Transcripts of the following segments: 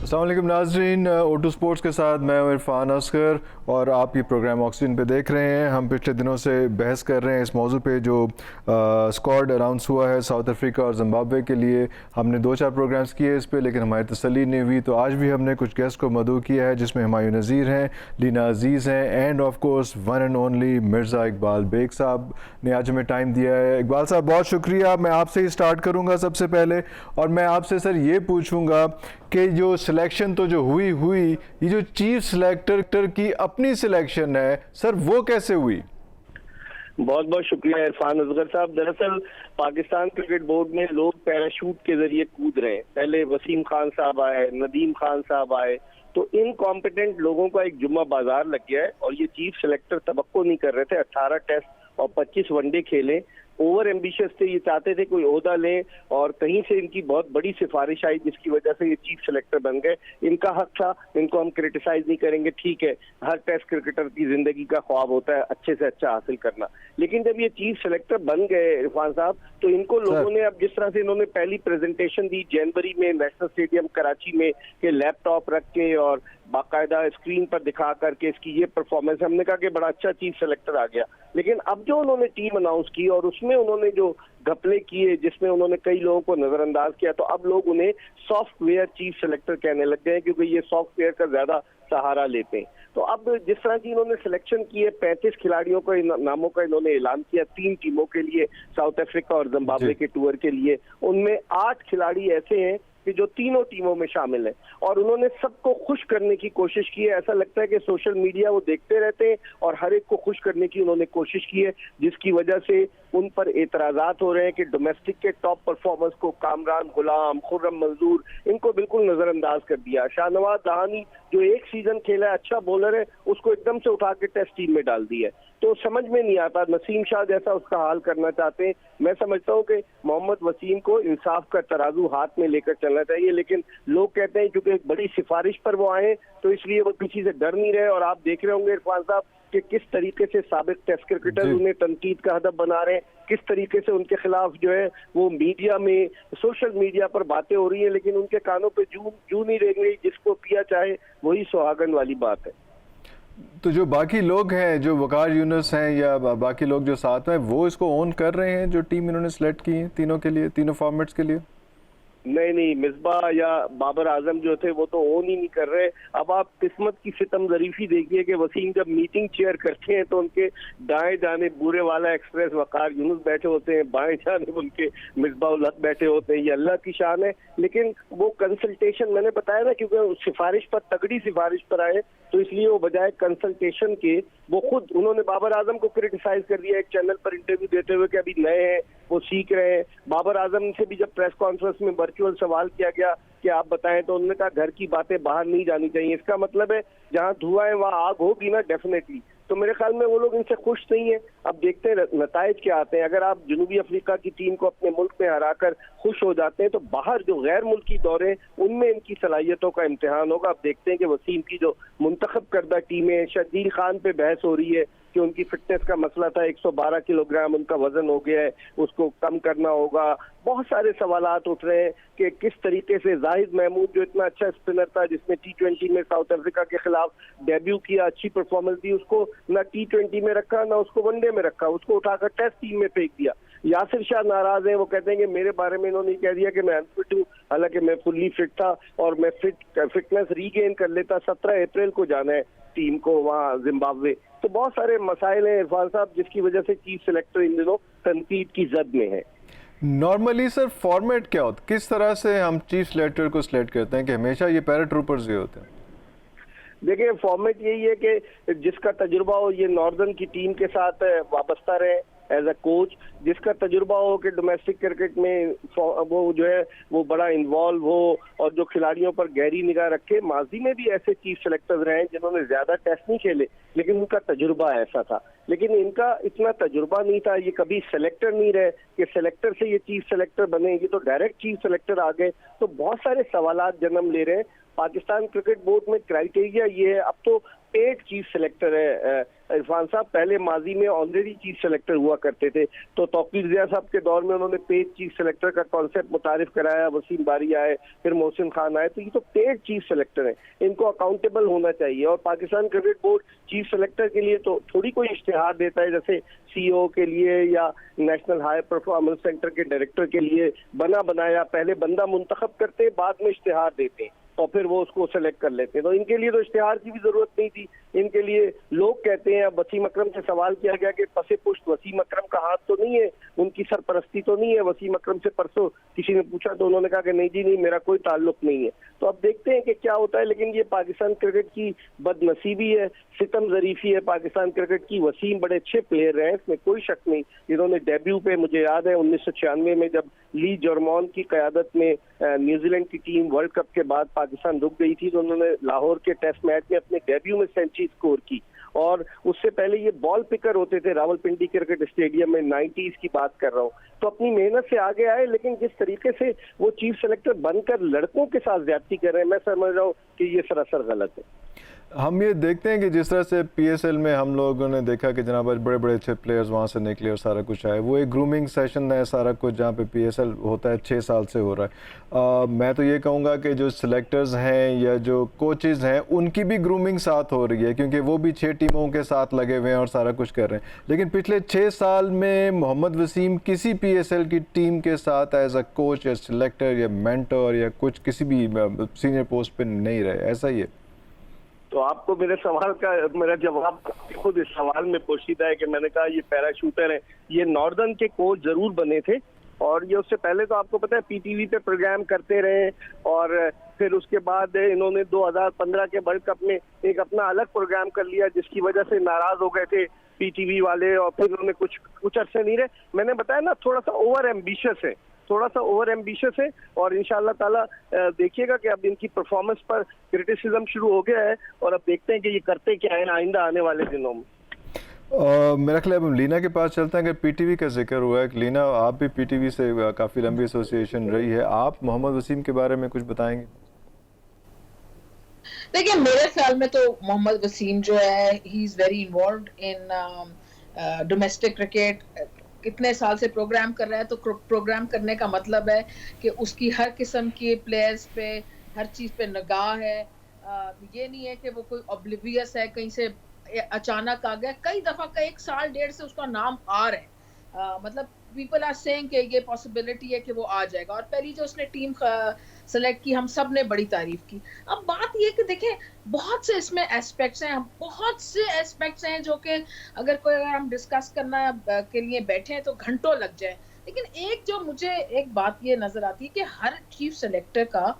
अस्सलाम वालेकुम नाज़रीन, O2 स्पोर्ट्स के साथ मैं हूं इरफान असगर और आप ये प्रोग्राम ऑक्सीजन पे देख रहे हैं। हम पिछले दिनों से बहस कर रहे हैं इस मौजू पे जो स्क्वाड अनाउंस हुआ है साउथ अफ्रीका और जिम्बाब्वे के लिए। हमने 2-4 प्रोग्राम्स किए इस पे, लेकिन हमारी तसल्ली नहीं हुई, तो आज भी हमने कुछ गेस्ट को मदऊ किया है, जिसमें हुमायूं नज़ीर हैं, लीना अजीज़ हैं and of course one and only Mirza Iqbal Baig साहब ने आज हमें टाइम दिया है। इकबाल साहब बहुत शुक्रिया। मैं आपसे ही स्टार्ट करूँगा सबसे पहले, और मैं आपसे सर ये पूछूँगा कि जो सिलेक्शन तो जो हुई ये जो चीफ सिलेक्टर की अपनी सिलेक्शन है सर, वो कैसे हुई? बहुत बहुत शुक्रिया इरफान असगर साहब। दरअसल पाकिस्तान क्रिकेट बोर्ड में लोग पैराशूट के जरिए कूद रहे हैं। पहले वसीम खान साहब आए, नदीम खान साहब आए, तो इनकॉम्पिटेंट लोगों का एक जुम्मा बाजार लग गया है और ये चीफ सिलेक्टर तवक्को नहीं कर रहे थे 18 टेस्ट और 25 वनडे खेलें। ओवर एम्बिशियस थे, ये चाहते थे कोई ओहदा लें और कहीं से इनकी बहुत बड़ी सिफारिश आई जिसकी वजह से ये चीफ सिलेक्टर बन गए। इनका हक था, इनको हम क्रिटिसाइज नहीं करेंगे, ठीक है, हर टेस्ट क्रिकेटर की जिंदगी का ख्वाब होता है अच्छे से अच्छा हासिल करना। लेकिन जब ये चीफ सिलेक्टर बन गए इरफान साहब, तो इनको लोगों ने, अब जिस तरह से इन्होंने पहली प्रेजेंटेशन दी जनवरी में नेशनल स्टेडियम कराची में कि लैपटॉप रख के और बाकायदा स्क्रीन पर दिखा करके इसकी ये परफॉर्मेंस, हमने कहा कि बड़ा अच्छा चीफ सेलेक्टर आ गया। लेकिन अब जो उन्होंने टीम अनाउंस की और उसमें उन्होंने जो घपले किए, जिसमें उन्होंने कई लोगों को नजरअंदाज किया, तो अब लोग उन्हें सॉफ्टवेयर चीफ सेलेक्टर कहने लग गए क्योंकि ये सॉफ्टवेयर का ज्यादा सहारा लेते हैं। तो अब जिस तरह की इन्होंने सिलेक्शन की है, 35 खिलाड़ियों का नामों का इन्होंने ऐलान किया 3 टीमों के लिए, साउथ अफ्रीका और जिम्बाब्वे के टूर के लिए। उनमें 8 खिलाड़ी ऐसे हैं कि जो तीनों टीमों में शामिल है और उन्होंने सबको खुश करने की कोशिश की है। ऐसा लगता है कि सोशल मीडिया वो देखते रहते हैं और हर एक को खुश करने की उन्होंने कोशिश की है, जिसकी वजह से उन पर एतराजात हो रहे हैं कि डोमेस्टिक के टॉप परफॉर्मर्स को, कामरान गुलाम, खुर्रम मंजूर, इनको बिल्कुल नजरअंदाज कर दिया। शाहनवाज दहानी जो एक सीजन खेला है, अच्छा बॉलर है, उसको एकदम से उठा के टेस्ट टीम में डाल दिया है। तो समझ में नहीं आता, नसीम शाह जैसा उसका हाल करना चाहते हैं। मैं समझता हूँ कि मोहम्मद वसीम को इंसाफ का तराजू हाथ में लेकर चलना चाहिए, लेकिन लोग कहते हैं क्योंकि एक बड़ी सिफारिश पर वो आए तो इसलिए वो किसी से डर नहीं रहे। और आप देख रहे होंगे इरफान साहब कि किस तरीके से साबिक टेस्ट क्रिकेटर उन्हें तनकीद का हदफ बना रहे हैं, किस तरीके से उनके खिलाफ जो है वो मीडिया में, सोशल मीडिया पर बातें हो रही है, लेकिन उनके कानों पे जू नहीं रेंग रही। जिसको पिया चाहे वही सुहागन वाली बात है। तो जो बाकी लोग हैं, जो वकार यूनुस हैं या बाकी लोग जो साथ हैं, वो इसको ओन कर रहे हैं जो टीम इन्होंने सेलेक्ट की है तीनों के लिए, तीनों फॉर्मेट्स के लिए? नहीं, मिसबा या बाबर आजम जो थे वो तो ओन ही नहीं कर रहे। अब आप किस्मत की सितम जरीफी देखिए कि वसीम जब मीटिंग चेयर करते हैं तो उनके दाएं जाने बूरे वाला एक्सप्रेस वकार यूनुस बैठे होते हैं, बाएं जाने उनके मिसबा उल हक बैठे होते हैं। ये अल्लाह की शान है। लेकिन वो कंसल्टेशन, मैंने बताया ना, क्योंकि सिफारिश पर, तगड़ी सिफारिश पर आए, तो इसलिए वो बजाय कंसल्टेशन के वो खुद, उन्होंने बाबर आजम को क्रिटिसाइज कर दिया एक चैनल पर इंटरव्यू देते हुए कि अभी नए हैं, वो सीख रहे हैं। बाबर आजम से भी जब प्रेस कॉन्फ्रेंस में वर्चुअल सवाल किया गया कि आप बताएं, तो उन्होंने कहा घर की बातें बाहर नहीं जानी चाहिए। इसका मतलब है जहां धुआं है वहां आग होगी ना, डेफिनेटली। तो मेरे ख्याल में वो लोग इनसे खुश नहीं है। अब देखते हैं नताइज क्या आते हैं। अगर आप जनूबी अफ्रीका की टीम को अपने मुल्क में हराकर खुश हो जाते हैं, तो बाहर जो गैर मुल्की दौरे, उनमें इनकी सलाहियतों का इम्तिहान होगा। अब देखते हैं कि वसीम की जो मुंतखब करदा टीमें, शर्जील खान पे बहस हो रही है कि उनकी फिटनेस का मसला था, 112 किलोग्राम उनका वजन हो गया है, उसको कम करना होगा। बहुत सारे सवालात उठ रहे हैं कि किस तरीके से जाहिद महमूद जो इतना अच्छा स्पिनर था, जिसने T20 में साउथ अफ्रीका के खिलाफ डेब्यू किया, अच्छी परफॉर्मेंस दी, उसको ना T20 में रखा ना उसको वनडे में रखा, उसको उठाकर टेस्ट टीम में फेंक दिया। यासिर शाह नाराज है, वो कहते हैं कि मेरे बारे में इन्होंने कह दिया कि मैं अनफिट हूँ, हालांकि मैं फुल्ली फिट था और मैं फिटनेस रीगेन कर लेता। 17 अप्रैल को जाना है टीम को वहाँ जिम्बाब्वे। तो बहुत सारे मसाइल हैं इरफान साहब, जिसकी वजह से चीफ सिलेक्टर इन दिनों तनकीद की जद में है। नॉर्मली सर फॉर्मेट क्या होता है, किस तरह से हम चीफ सिलेक्टर को सिलेक्ट करते हैं कि हमेशा ये पैराट्रूपर्स ही होते हैं? देखिए, फॉर्मेट यही है कि जिसका तजुर्बा हो, ये नॉर्दर्न की टीम के साथ वाबस्ता रहे एज अ कोच, जिसका तजुर्बा हो कि डोमेस्टिक क्रिकेट में वो जो है वो बड़ा इन्वॉल्व हो और जो खिलाड़ियों पर गहरी निगाह रखे। माजी में भी ऐसे चीफ सेलेक्टर्स रहे जिन्होंने ज्यादा टेस्ट नहीं खेले, लेकिन उनका तजुर्बा ऐसा था। लेकिन इनका इतना तजुर्बा नहीं था, ये कभी सेलेक्टर नहीं रहे कि सेलेक्टर से ये चीफ सेलेक्टर बने, ये तो डायरेक्ट चीफ सेलेक्टर आ गए। तो बहुत सारे सवालात जन्म ले रहे हैं। पाकिस्तान क्रिकेट बोर्ड में क्राइटेरिया ये है, अब तो 8 चीफ सेलेक्टर है इरफान साहब पहले माजी में ऑनरेरी चीफ सेलेक्टर हुआ करते थे, तो तौकीर ज़िया साहब के दौर में उन्होंने पेड चीफ सेलेक्टर का कॉन्सेप्ट मुतारिफ कराया, वसीम बारी आए, फिर मोहसिन खान आए, तो ये तो पेड चीफ सेलेक्टर हैं, इनको अकाउंटेबल होना चाहिए। और Pakistan cricket board chief selector के लिए तो थोड़ी कोई इश्तिहार देता है, जैसे सीईओ के लिए या नेशनल हाई परफॉर्मेंस सेंटर के डायरेक्टर के लिए बना बनाया पहले बंदा मुंतखब करते, बाद में इश्तिहार देते हैं और फिर वो उसको सेलेक्ट कर लेते हैं। तो इनके लिए तो इश्तिहार की भी जरूरत नहीं थी, इनके लिए लोग कहते हैं। अब वसीम अकरम से सवाल किया गया कि पसे पुष्ट वसीम अकरम का हाथ तो नहीं है, उनकी सरपरस्ती तो नहीं है। वसीम अकरम से परसों किसी ने पूछा तो उन्होंने कहा कि नहीं जी नहीं, मेरा कोई ताल्लुक नहीं है। तो अब देखते हैं कि क्या होता है, लेकिन ये पाकिस्तान क्रिकेट की बदनसीबी है, सितम जरीफी है पाकिस्तान क्रिकेट की। वसीम बड़े अच्छे प्लेयर रहे, इसमें कोई शक नहीं। इन्होंने डेब्यू पे, मुझे याद है 1996 में जब ली जॉर्मॉन की क़यादत में न्यूजीलैंड की टीम वर्ल्ड कप के बाद पाकिस्तान रुक गई थी, तो उन्होंने लाहौर के टेस्ट मैच में अपने डेब्यू में सेंचुरी स्कोर की। और उससे पहले ये बॉल पिकर होते थे रावलपिंडी क्रिकेट स्टेडियम में, 90s की बात कर रहा हूँ। तो अपनी मेहनत से आगे आए, लेकिन जिस तरीके से वो चीफ सेलेक्टर बनकर लड़कों के साथ ज्यादती कर रहे हैं, मैं समझ रहा हूँ कि ये सरासर गलत है। हम ये देखते हैं कि जिस तरह से पीएसएल में हम लोगों ने देखा कि जनाब बड़े बड़े अच्छे प्लेयर्स वहाँ से निकले और सारा कुछ आए, वो एक ग्रूमिंग सेशन है सारा कुछ, जहाँ पे पीएसएल होता है 6 साल से हो रहा है। मैं तो ये कहूँगा कि जो सिलेक्टर्स हैं या जो कोचेज़ हैं उनकी भी ग्रूमिंग साथ हो रही है, क्योंकि वो भी 6 टीमों के साथ लगे हुए हैं और सारा कुछ कर रहे हैं। लेकिन पिछले 6 साल में मोहम्मद वसीम किसी पीएसएल की टीम के साथ एज अ कोच या सिलेक्टर या मेंटर या कुछ किसी भी सीनियर पोस्ट पर नहीं रहे, ऐसा ही है। तो आपको मेरे सवाल का मेरा जवाब खुद इस सवाल में पोशीदा है कि मैंने कहा ये पैराशूटर है, ये नॉर्दर्न के कोच जरूर बने थे, और ये उससे पहले तो आपको पता है पीटीवी पे प्रोग्राम करते रहे, और फिर उसके बाद इन्होंने 2015 के वर्ल्ड कप में एक अपना अलग प्रोग्राम कर लिया, जिसकी वजह से नाराज हो गए थे पीटीवी वाले, और फिर उन्होंने कुछ अरसे नहीं रहे। मैंने बताया ना, थोड़ा सा ओवर एम्बिशियस है, और इंशाल्लाह ताला देखिएगा कि अब इनकी परफॉर्मेंस पर क्रिटिसिज्म शुरू हो गया है, और अब देखते हैं कि ये करते क्या है आइंदा आने वाले दिनों में। मेरा ख्याल है हम लीना के पास चलते हैं। अगर पीटीवी का जिक्र हुआ है, लीना आप भी पीटीवी से काफ़ी लंबी एसोसिएशन रही है, आप मोहम्मद वसीम के बारे में कुछ बताएंगे? देखिए, मेरे ख्याल में तो मोहम्मद वसीम जो है, he is very involved in domestic cricket. कितने साल से प्रोग्राम कर रहा है, तो प्रोग्राम करने का मतलब है कि उसकी हर किस्म के प्लेयर्स पे, हर चीज पे निगाह है। ये नहीं है कि वो कोई ऑब्लिवियस है, कहीं से अचानक आ गया। कई दफा का 1 साल 1.5 से उसका नाम आ रहा है, मतलब पीपल आर सेइंग कि ये पॉसिबिलिटी है कि वो आ जाएगा। और पहली जो उसने टीम सेलेक्ट की, हम सब ने बड़ी तारीफ की। अब बात ये कि देखें, बहुत से इसमें एस्पेक्ट्स हैं, बहुत से एस्पेक्ट्स हैं जो कि अगर हम डिस्कस करना के लिए बैठे हैं तो घंटों लग जाए। लेकिन मुझे एक बात ये नजर आती है कि हर चीफ सेलेक्टर का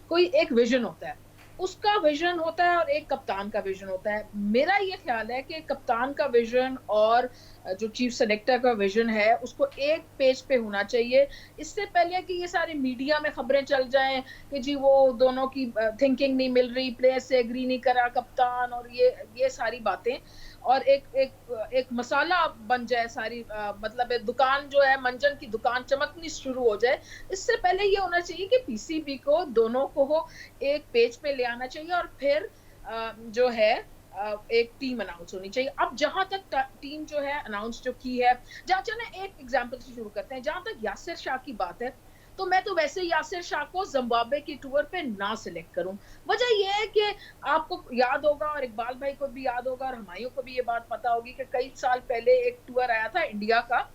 कोई एक विजन होता है, उसका विजन होता है, और एक कप्तान का विजन होता है। मेरा ये ख्याल है कि कप्तान का विजन और जो चीफ सेलेक्टर का विजन है, उसको एक पेज पे होना चाहिए। इससे पहले कि ये सारे मीडिया में खबरें चल जाएं कि जी वो दोनों की थिंकिंग नहीं मिल रही, प्लेयर से एग्री नहीं करा कप्तान, और ये सारी बातें, और एक मसाला बन जाए सारी, मतलब दुकान जो है, मंजन की दुकान चमकनी शुरू हो जाए। इससे पहले ये होना चाहिए कि पीसीबी को, दोनों को एक पेज पे ले आना चाहिए, और फिर जो है एक टीम अनाउंस होनी चाहिए। अब जहां तक टीम जो है अनाउंस जो की है, चले एक एग्जांपल से शुरू करते हैं। जहां तक यासिर शाह की बात है, तो मैं तो वैसे यासिर शाह को जिम्बाब्वे की टूर पे ना सिलेक्ट करूं। वजह यह है कि आपको याद होगा, और इकबाल भाई को भी याद होगा, और हमायों को भी ये बात पता होगी कि कई साल पहले एक टूर आया था इंडिया का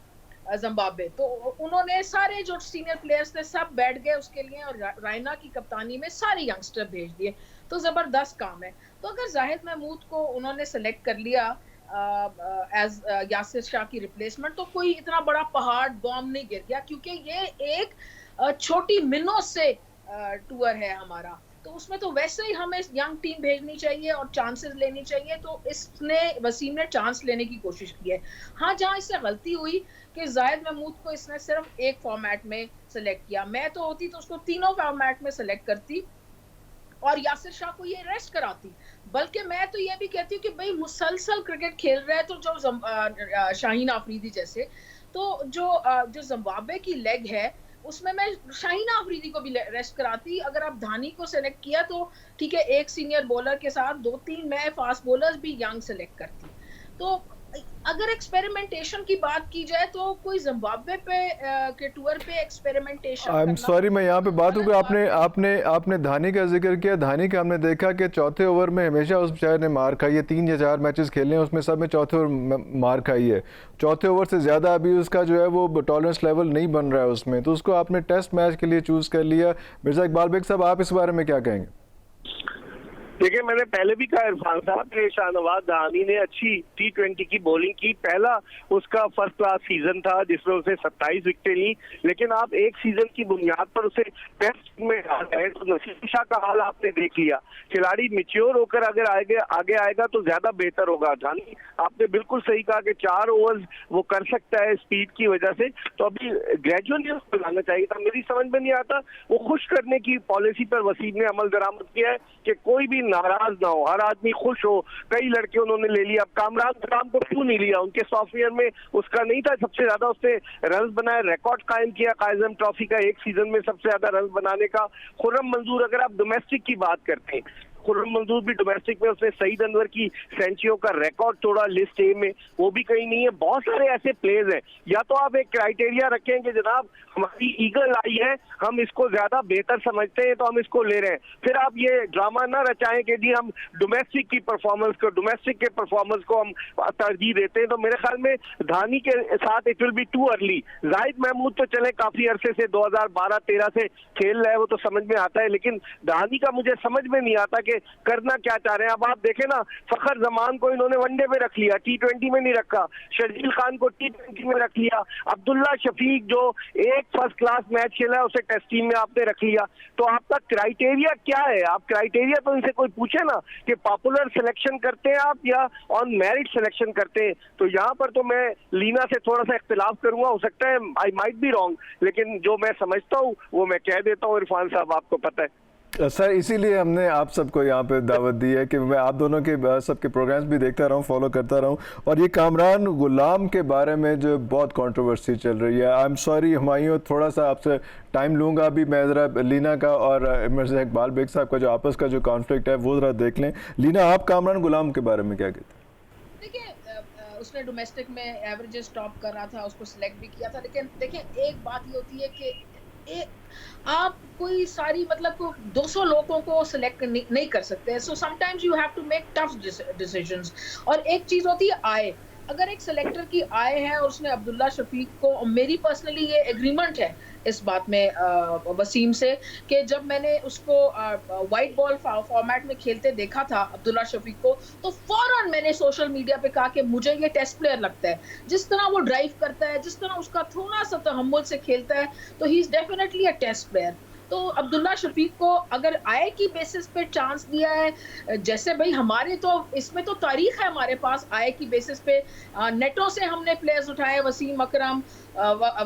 जिम्बाब्वे, तो उन्होंने सारे जो सीनियर प्लेयर्स थे सब बैठ गए उसके लिए, और रायना की कप्तानी में सारे यंगस्टर भेज दिए। तो जबरदस्त काम है। तो अगर जाहिद महमूद को उन्होंने सेलेक्ट कर लिया एज यासिर शाह की रिप्लेसमेंट, तो कोई इतना बड़ा पहाड़ बॉम्ब नहीं गिर गया, क्योंकि ये एक छोटी मिनों से टूर है हमारा। तो उसमें तो वैसे ही हमें यंग टीम भेजनी चाहिए और चांसेस लेनी चाहिए। तो वसीम ने चांस लेने की कोशिश की है। हाँ, जहां इससे गलती हुई कि जाहिद महमूद को इसने सिर्फ एक फॉर्मेट में सेलेक्ट किया। मैं तो होती तो उसको तीनों फॉर्मेट में सेलेक्ट करती और यासिर शाह को ये रेस्ट कराती। बल्कि मैं तो ये भी कहती हूँ कि भाई मुसलसल क्रिकेट खेल रहा है, तो जो शाहीन आफरीदी जैसे, तो जो जिम्बाब्वे की लेग है उसमें मैं शाहीन आफरीदी को भी रेस्ट कराती। अगर आप धानी को सेलेक्ट किया तो ठीक है, एक सीनियर बॉलर के साथ 2-3 मैं फास्ट बॉलर्स भी यंग सेलेक्ट करती। तो अगर एक्सपेरिमेंटेशन की बात की जाए तो कोई जिम्बाब्वे पे के टूर पे एक्सपेरिमेंटेशन आई एम करना सॉरी, मैं यहाँ पे बात गलत हूँ, बात आपने है। आपने आपने धानी का जिक्र किया। धानी का हमने देखा कि चौथे ओवर में हमेशा उस बेचारे ने मार खाई है। 3 या 4 मैचेस खेले हैं, उसमें सब में चौथे ओवर में मार खाई है। चौथे ओवर से ज़्यादा अभी उसका जो है वो टॉलरेंस लेवल नहीं बन रहा है उसमें, तो उसको आपने टेस्ट मैच के लिए चूज़ कर लिया। मिर्ज़ा इकबाल बेग साहब, आप इस बारे में क्या कहेंगे? देखिए, मैंने पहले भी कहा इरफान साहब कि शाहनवाज दहानी ने अच्छी T20 की बॉलिंग की। पहला उसका फर्स्ट क्लास सीजन था जिसमें उसे 27 विकेटें ली, लेकिन आप एक सीजन की बुनियाद पर उसे टेस्ट में डाल रहे हैं तो नसीम शाह का हाल आपने देख लिया। खिलाड़ी मिच्योर होकर अगर आगे आएगा तो ज्यादा बेहतर होगा। धानी, आपने बिल्कुल सही कहा कि 4 ओवर्स वो कर सकता है स्पीड की वजह से, तो अभी ग्रेजुअली उसको लाना चाहिए था। मेरी समझ में नहीं आता, वो खुश करने की पॉलिसी पर वसीम ने अमल दरामद किया है कि कोई भी नाराज ना हो, हर आदमी खुश हो। कई लड़के उन्होंने ले लिया, अब कामरान खान को क्यों नहीं लिया? उनके सॉफ्टवेयर में उसका नहीं था सबसे ज्यादा उसने रन बनाए, रिकॉर्ड कायम किया कायजम ट्रॉफी का एक सीजन में सबसे ज्यादा रन बनाने का। खुर्रम मंजूर, अगर आप डोमेस्टिक की बात करते हैं, खुर्रम मंजूर भी डोमेस्टिक में उसने सईद अनवर की सेंचुरियों का रिकॉर्ड तोड़ा लिस्ट ए में, वो भी कहीं नहीं है। बहुत सारे ऐसे प्लेयर्स हैं। या तो आप एक क्राइटेरिया रखें कि जनाब हमारी ईगल आई है, हम इसको ज्यादा बेहतर समझते हैं तो हम इसको ले रहे हैं, फिर आप ये ड्रामा ना रचाएं कि जी हम डोमेस्टिक के परफॉर्मेंस को हम तरजीह देते हैं। तो मेरे ख्याल में धानी के साथ it will be too early. Zahid Mahmood तो चले काफी अरसे से 2012-13 से खेल रहे हैं, वो तो समझ में आता है, लेकिन धानी का मुझे समझ में नहीं आता कि करना क्या चाह रहे हैं। अब आप देखें ना, फखर जमान को इन्होंने वनडे में रख लिया, T20 में नहीं रखा। शर्जील खान को T20 में रख लिया। अब्दुल्ला शफीक जो एक फर्स्ट क्लास मैच खेला है उसे टेस्ट टीम में आपने रख लिया। तो आपका क्राइटेरिया क्या है? आप क्राइटेरिया तो इनसे कोई पूछे ना कि पॉपुलर सिलेक्शन करते हैं आप या ऑन मेरिट सिलेक्शन करते हैं। तो यहाँ पर तो मैं लीना से थोड़ा सा इख्तिलाफ करूंगा, हो सकता है आई माइट बी रॉन्ग, लेकिन जो मैं समझता हूँ वो मैं कह देता हूँ। इरफान साहब, आपको पता है सर, इसीलिए हमने आप सबको यहाँ पे दावत दी है कि मैं आप दोनों के सबके प्रोग्राम्स भी देखता रहूँ, फॉलो करता रहूँ। और ये कामरान गुलाम के बारे में जो बहुत कंट्रोवर्सी चल रही है, आई एम सॉरी हुमायूं, थोड़ा सा आपसे टाइम लूँगा अभी। मैं ज़रा लीना का और मिर्ज़ा इकबाल बेग साहब का जो आपस का जो कॉन्फ्लिक्ट है वो ज़रा देख लें। लीना, आप कामरान गुलाम के बारे में क्या कहते हैं? देखिए, उसने डोमेस्टिक में एवरेजेस टॉप कर रहा था, उसको सिलेक्ट भी किया था, लेकिन देखिए एक बात ये होती है कि आप कोई सारी मतलब को 200 लोगों को सिलेक्ट नहीं कर सकते। So sometimes you have to make tough decisions. और एक चीज होती है आय, अगर एक सिलेक्टर की आय है और उसने अब्दुल्ला शफीक को, मेरी पर्सनली ये एग्रीमेंट है इस बात में वसीम से कि जब मैंने उसको वाइट बॉल फॉर्मेट में खेलते देखा था अब्दुल्ला शफीक को, तो फौरन मैंने सोशल मीडिया पे कहा कि मुझे ये टेस्ट प्लेयर लगता है। जिस तरह वो ड्राइव करता है, जिस तरह उसका थोड़ा सा तहम्मुल से खेलता है, तो he is definitely a test player. तो अब्दुल्ला शफीक को अगर आय की बेसिस पे चांस दिया है, जैसे भाई हमारे तो इसमें तो तारीख है हमारे पास आय की बेसिस पे, नेटों से हमने प्लेयर्स उठाए, वसीम अकरम,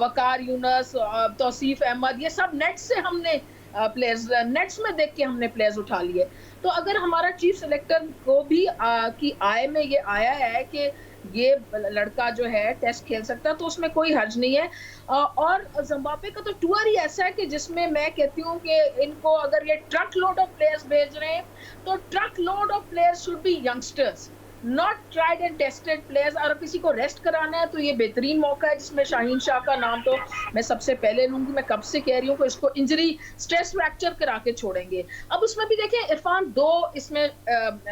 वकार यूनस, तौसीफ अहमद, ये सब नेट से हमने प्लेयर्स, नेट्स में देख के हमने प्लेयर्स उठा लिए। तो अगर हमारा चीफ सिलेक्टर को भी की आय में ये आया है कि ये लड़का जो है टेस्ट खेल सकता है, तो उसमें कोई हर्ज नहीं है। और जिम्बाब्वे का तो टूर ही ऐसा है कि जिसमें मैं कहती हूँ कि इनको अगर ये ट्रक लोड ऑफ प्लेयर्स भेज रहे हैं तो truck load of players should be youngsters, not tried and tested players. और किसी को रेस्ट कराना है तो ये बेहतरीन मौका है, जिसमें शाहीन शाह का नाम तो मैं सबसे पहले लूंगी। मैं कब से कह रही हूँ कि इसको इंजरी स्ट्रेस फ्रैक्चर करा के छोड़ेंगे। अब उसमें भी देखें इरफान, दो इसमें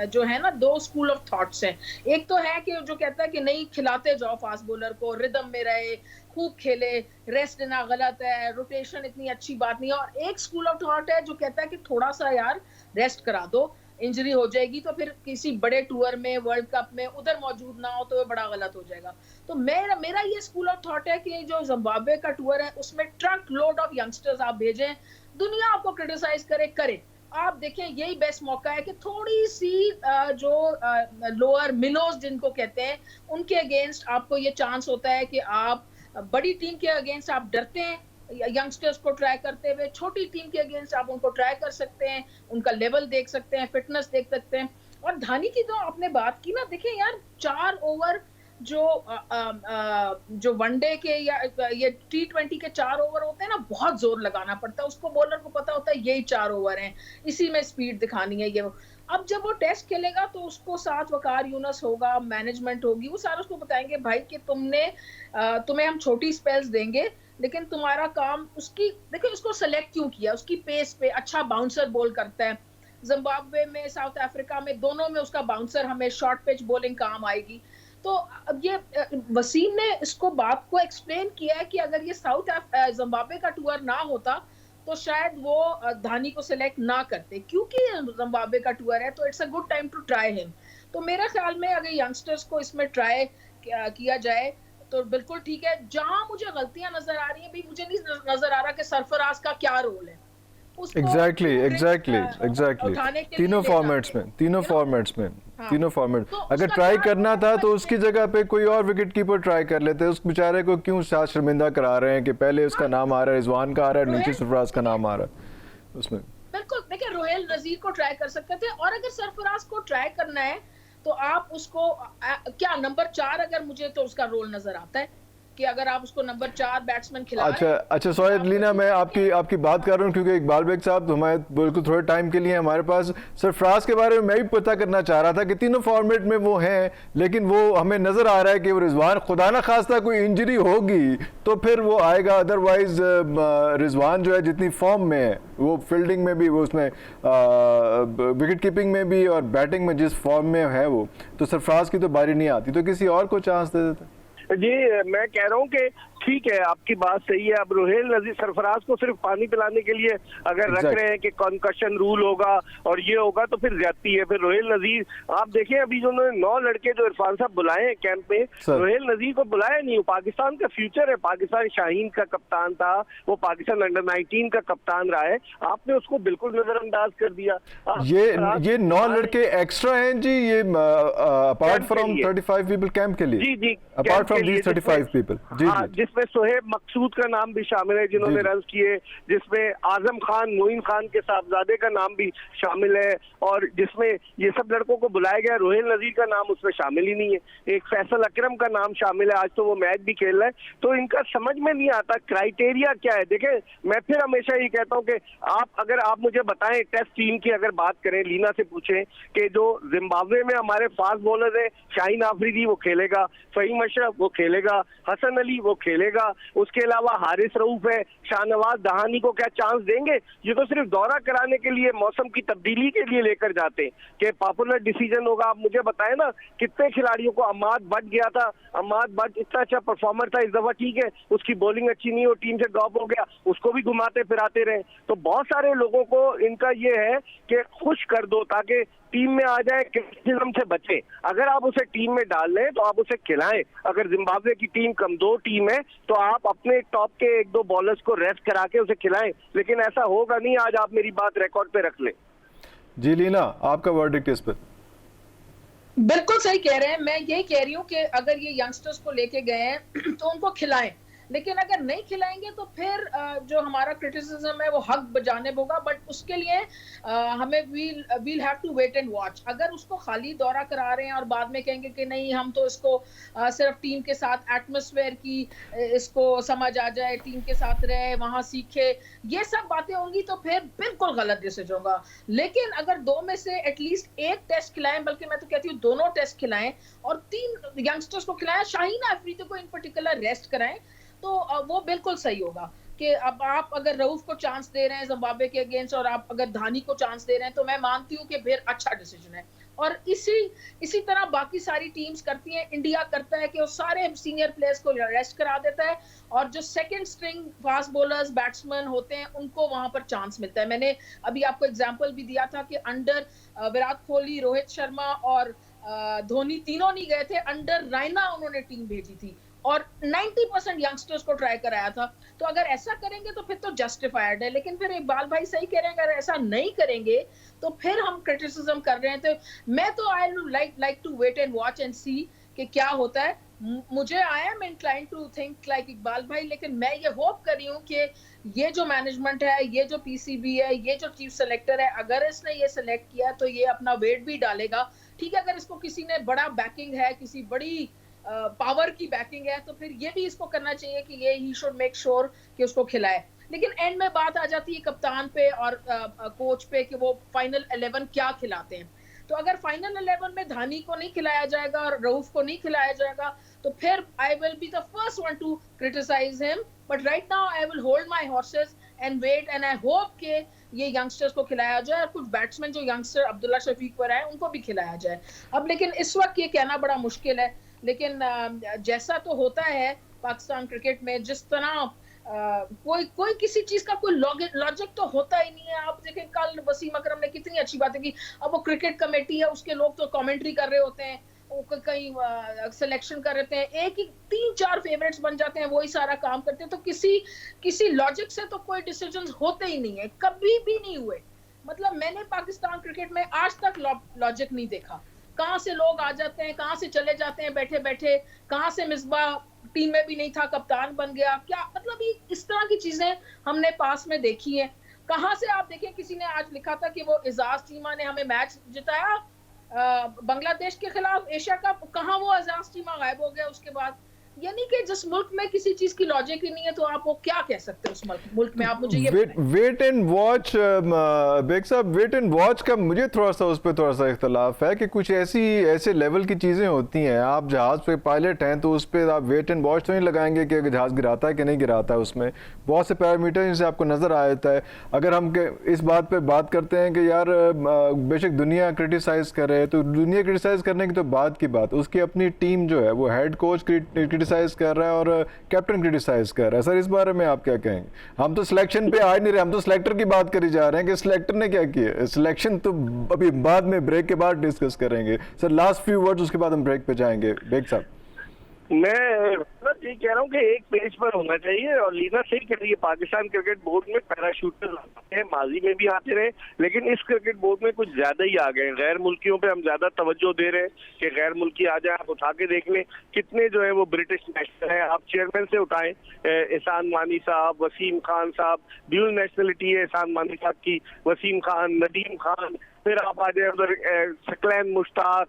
जो है ना, दो स्कूल ऑफ थॉट्स हैं। एक तो है कि जो कहता है कि नहीं, खिलाते जाओ फास्ट बॉलर को, रिदम में रहे, खूब खेले, रेस्ट देना गलत है, रोटेशन इतनी अच्छी बात नहीं है। और एक स्कूल ऑफ थॉट है जो कहता है कि थोड़ा सा यार रेस्ट करा दो, इंजरी हो जाएगी तो फिर किसी बड़े टूर में, वर्ल्ड कप में उधर मौजूद ना हो तो बड़ा गलत हो जाएगा। तो मेरा ये स्कूल ऑफ थॉट है कि जो जिम्बाब्वे का टूर है उसमें ट्रक लोड ऑफ यंगस्टर्स आप भेजें, दुनिया आपको क्रिटिसाइज करे। आप देखें यही बेस्ट मौका है कि थोड़ी सी जो लोअर मिनोज जिनको कहते हैं, उनके अगेंस्ट आपको ये चांस होता है कि आप बड़ी टीम के अगेंस्ट आप डरते हैं यंगस्टर्स को ट्राई करते हुए, छोटी टीम के अगेंस्ट आप उनको ट्राई कर सकते हैं, उनका लेवल देख सकते हैं, फिटनेस देख सकते हैं। और धानी की तो आपने बात की ना, देखिए यार 4 ओवर जो वनडे के या ये T20 के 4 ओवर होते हैं ना, बहुत जोर लगाना पड़ता है उसको, बॉलर को पता होता है यही 4 ओवर हैं, इसी में स्पीड दिखानी है ये वो। अब जब वो टेस्ट खेलेगा तो उसको साथ वकार यूनस होगा, मैनेजमेंट होगी, वो सारा उसको बताएंगे भाई कि तुम्हें हम छोटी स्पेल्स देंगे, लेकिन तुम्हारा काम उसकी देखिए उसको सेलेक्ट क्यों किया, उसकी पेस पे अच्छा बाउंसर बॉल करता है। जिम्बाब्वे में, साउथ अफ्रीका में, दोनों में उसका बाउंसर हमें शॉर्ट पिच बॉलिंग काम आएगी। तो अब ये वसीम ने इसको बात को एक्सप्लेन किया है कि अगर ये जिम्बाब्वे का टूर ना होता तो शायद वो धानी को सिलेक्ट ना करते, क्योंकि जिम्बाब्वे का टूर है तो it's a good time to try him. तो मेरे ख्याल में अगर यंगस्टर्स को इसमें ट्राई किया जाए तो बिल्कुल ठीक है। जहां मुझे गलतियां नजर आ रही हैं, भी मुझे नहीं नजर आ रहा कि सरफराज का क्या रोल है। एग्जैक्टली तीनों फॉर्मेट्स में तीनों फॉर्मेट तो अगर ट्राई करना था तो उसकी जगह पे कोई और विकेट कीपर ट्राई कर लेते। उस बेचारे को क्यों साथ शर्मिंदा करा रहे हैं कि पहले उसका नाम आ रहा है, रिजवान का आ रहा है, नीचे सरफराज का नाम आ रहा है उसमें। बिल्कुल देखिए, रोहेल नजीर को ट्राई कर सकते थे, और अगर सरफराज को ट्राई करना है तो आप उसको क्या नंबर 4, अगर मुझे तो उसका रोल नजर आता है कि अगर आप उसको नंबर 4 बैट्समैन खिला। अच्छा सॉरी लीना, मैं आपकी बात कर रहा हूँ क्योंकि इकबाल बेग साहब हमारे बिल्कुल थोड़े टाइम के लिए हमारे पास। सरफराज के बारे में मैं भी पता करना चाह रहा था कि तीनों फॉर्मेट में वो हैं, लेकिन वो हमें नजर आ रहा है कि वो रिजवान, खुदा ना खास्ता कोई इंजरी होगी तो फिर वो आएगा, अदरवाइज रिजवान जो है जितनी फॉर्म में है, वो फील्डिंग में भी, वो उसमें विकेट कीपिंग में भी और बैटिंग में जिस फॉर्म में है वो, तो सरफराज की तो बारी नहीं आती, तो किसी और को चांस दे देते। जी मैं कह रहा हूँ कि ठीक है, आपकी बात सही है। अब रोहेल नजीर सरफराज को सिर्फ पानी पिलाने के लिए अगर रख रहे हैं कि कॉन्कशन रूल होगा और ये होगा तो फिर ज्यादती है। फिर रोहेल नजीर आप देखें, अभी जो उन्होंने 9 लड़के जो इरफान साहब बुलाए हैं कैंप में, रोहेल नजीर को बुलाया नहीं। वो पाकिस्तान का फ्यूचर है, पाकिस्तान शाहीन का कप्तान था, वो पाकिस्तान अंडर 19 का कप्तान रहा है, आपने उसको बिल्कुल नजरअंदाज कर दिया। ये 9 लड़के एक्स्ट्रा हैं जी, ये अपार्ट फ्रॉम 35 पीपल कैंप के लिए। जी अपार्ट फ्रॉम दीस 35 पीपल जी, जिसमें सोहेब मकसूद का नाम भी शामिल है जिन्होंने रन किए, जिसमें आजम खान, मोइन खान के साहबजादे का नाम भी शामिल है, और जिसमें ये सब लड़कों को बुलाया गया। रोहेल नजीर का नाम उसमें शामिल ही नहीं है। एक फैसल अकरम का नाम शामिल है, आज तो वो मैच भी खेल रहा है। तो इनका समझ में नहीं आता क्राइटेरिया क्या है। देखें, मैं फिर हमेशा ये कहता हूँ कि अगर आप मुझे बताएं, टेस्ट टीम की अगर बात करें, लीना से पूछें कि जो जिम्बाब्वे में हमारे फास्ट बॉलर है, शाहीन आफरीदी वो खेलेगा, फहीम अशरफ वो खेलेगा, हसन अली वो खेलेगा, उसके अलावा हारिस रऊफ है, शाहनवाज दहानी को क्या चांस देंगे? ये तो सिर्फ दौरा कराने के लिए, मौसम की तब्दीली के लिए लेकर जाते हैं कि पॉपुलर डिसीजन होगा। आप मुझे बताएं ना, कितने खिलाड़ियों को, अम्माद भट्ट गया था, अम्माद भट्ट इतना अच्छा परफॉर्मर था, इस दफा ठीक है उसकी बॉलिंग अच्छी नहीं हो, टीम से ड्रॉप हो गया, उसको भी घुमाते फिराते रहे। तो बहुत सारे लोगों को इनका ये है कि खुश कर दो ताकि टीम में आ जाए, क्रिटिसिज्म से बचे। अगर आप उसे टीम में डाल लें तो आप उसे खिलाएं। अगर जिम्बाब्वे की टीम कमजोर टीम है तो आप अपने टॉप के 1-2 बॉलर्स को रेस्ट करा के उसे खिलाएं, लेकिन ऐसा होगा नहीं। आज आप मेरी बात रिकॉर्ड पे रख लें। जी लीना, आपका वर्डिक्ट इस पर? बिल्कुल सही कह रहे हैं। मैं यही कह रही हूँ कि अगर ये यंगस्टर्स को लेके गए हैं तो उनको खिलाएं, लेकिन अगर नहीं खिलाएंगे तो फिर जो हमारा क्रिटिसिज्म है वो हक बजानिब होगा। बट उसके लिए हमें we'll have to wait and watch. अगर उसको खाली दौरा करा रहे हैं और बाद में कहेंगे कि नहीं हम तो इसको सिर्फ टीम के साथ एटमॉस्फेयर की इसको समझ आ जाए, टीम के साथ रहे, वहां सीखे, ये सब बातें होंगी तो फिर बिल्कुल गलत डिसीजन होगा। लेकिन अगर 2 में से एटलीस्ट 1 टेस्ट खिलाएं, बल्कि मैं तो कहती हूँ दोनों टेस्ट खिलाएं और 3 यंगस्टर्स को खिलाएं, शाहीन आफरीदी को इन पर्टिकुलर रेस्ट कराएं, तो वो बिल्कुल सही होगा। कि अब आप अगर रऊफ को चांस दे रहे हैं जिम्बाब्वे के अगेंस्ट और आप अगर धानी को चांस दे रहे हैं, तो मैं मानती हूँ कि फिर अच्छा डिसीजन है। और इसी तरह बाकी सारी टीम्स करती हैं। इंडिया करता है कि वो सारे सीनियर प्लेयर्स को रेस्ट करा देता है और जो second string fast bowlers, batsman होते हैं उनको वहां पर चांस मिलता है। मैंने अभी आपको एग्जांपल भी दिया था कि अंडर विराट कोहली, रोहित शर्मा और धोनी तीनों नहीं गए थे, अंडर रैना उन्होंने टीम भेजी थी और 90% यंगस्टर्स को ट्राई कराया था। तो अगर ऐसा करेंगे तो फिर तो जस्टिफाइड है। लेकिन फिर इकबाल भाई सही कह रहे हैं, अगर ऐसा नहीं करेंगे तो फिर हम क्रिटिसिज्म कर रहे हैं। तो मैं तो I like to wait and watch and see कि क्या होता है। मुझे I am inclined to think like Iqbal भाई, लेकिन मैं ये होप कर रही हूँ कि ये जो मैनेजमेंट है, ये जो पीसीबी है, ये जो चीफ सेलेक्टर है, अगर इसने ये सेलेक्ट किया तो ये अपना वेट भी डालेगा। ठीक है, अगर इसको किसी ने बड़ा बैकिंग है, किसी बड़ी पावर की बैकिंग है, तो फिर ये भी इसको करना चाहिए कि ये ही शुड मेक श्योर कि उसको खिलाए। लेकिन एंड में बात आ जाती है कप्तान पे और कोच पे कि वो फाइनल 11 क्या खिलाते हैं। तो अगर फाइनल 11 में धानी को नहीं खिलाया जाएगा और रऊफ को नहीं खिलाया जाएगा, तो फिर I will be the first one to criticise him, but right now I will hold my horses and wait, and I hope के ये यंगस्टर्स को खिलाया जाए और कुछ बैट्समैन जो यंगस्टर अब्दुल्ला शफीक पर आए उनको भी खिलाया जाए। अब लेकिन इस वक्त ये कहना बड़ा मुश्किल है, लेकिन जैसा तो होता है पाकिस्तान क्रिकेट में, जिस तरह कोई किसी चीज का कोई लॉजिक तो होता ही नहीं है। आप देखें कल वसीम अकरम ने कितनी अच्छी बातें की। अब वो क्रिकेट कमेटी है, उसके लोग तो कमेंट्री कर रहे होते हैं, वो कहीं सिलेक्शन कर रहे हैं, एक ही 3-4 फेवरेट्स बन जाते हैं, वही सारा काम करते हैं। तो किसी लॉजिक से तो कोई डिसीजंस होते ही नहीं है, कभी भी नहीं हुए। मतलब मैंने पाकिस्तान क्रिकेट में आज तक लॉजिक नहीं देखा। कहां से लोग आ जाते हैं, कहां से चले जाते हैं बैठे बैठे, कहां से मिसबा टीम में भी नहीं था, कप्तान बन गया, क्या मतलब ये इस तरह की चीजें हमने पास में देखी हैं। कहां से आप देखें, किसी ने आज लिखा था कि वो एजाज चीमा ने हमें मैच जिताया बांग्लादेश के खिलाफ एशिया कप, कहां वो एजाज चीमा गायब हो गया उसके बाद। यानी कि जिस मुल्क में किसी चीज की लॉजिक ही नहीं है, तो आप वो क्या कह सकते हैं उस मुल्क में? आप मुझे ये वेट एंड वॉच, बेग साहब, वेट एंड वॉच का मुझे थोड़ा सा उस पर थोड़ा सा इख्तलाफ है कि कुछ ऐसे लेवल की चीज़ें होती हैं। आप जहाज़ पे पायलट हैं तो उस पर आप वेट एंड वॉच तो नहीं लगाएंगे कि जहाज़ गिराता है कि नहीं गिराता है। उसमें बहुत से पैरामीटर जिनसे आपको नज़र आ जाता है। अगर हम इस बात पर बात करते हैं कि यार बेशक दुनिया क्रिटिसाइज़ करे, तो दुनिया क्रिटिसाइज़ करने की तो बात की बात, उसकी अपनी टीम जो है वो हेड कोच क्रिटिसाइज कर रहा है और कैप्टन क्रिटिसाइज कर रहा है। सर इस बारे में आप क्या कहेंगे? हम तो सिलेक्शन पे आ नहीं रहे, हम तो सिलेक्टर की बात करी जा रहे हैं कि सिलेक्टर ने क्या किया। सिलेक्शन तो अभी बाद में, ब्रेक के बाद डिस्कस करेंगे। सर लास्ट फ्यू वर्ड्स, उसके बाद हम ब्रेक पे जाएंगे। बेग साहब, मैं ये कह रहा हूँ कि एक पेज पर होना चाहिए, और लीना सही कह रही है, पाकिस्तान क्रिकेट बोर्ड में पैराशूटर्स आते हैं, माजी में भी आते रहे, लेकिन इस क्रिकेट बोर्ड में कुछ ज्यादा ही आ गए। गैर मुल्कियों पे हम ज्यादा तवज्जो दे रहे हैं कि गैर मुल्की आ जाए। आप उठा के देख लें कितने जो है वो ब्रिटिश नेशनल है। आप चेयरमैन से उठाएं, एहसान मानी साहब, वसीम खान साहब, ड्यूल नेशनलिटी है एहसान मानी साहब की, वसीम खान, नदीम खान, फिर आप आ जाए उधर सकलैन मुश्ताक,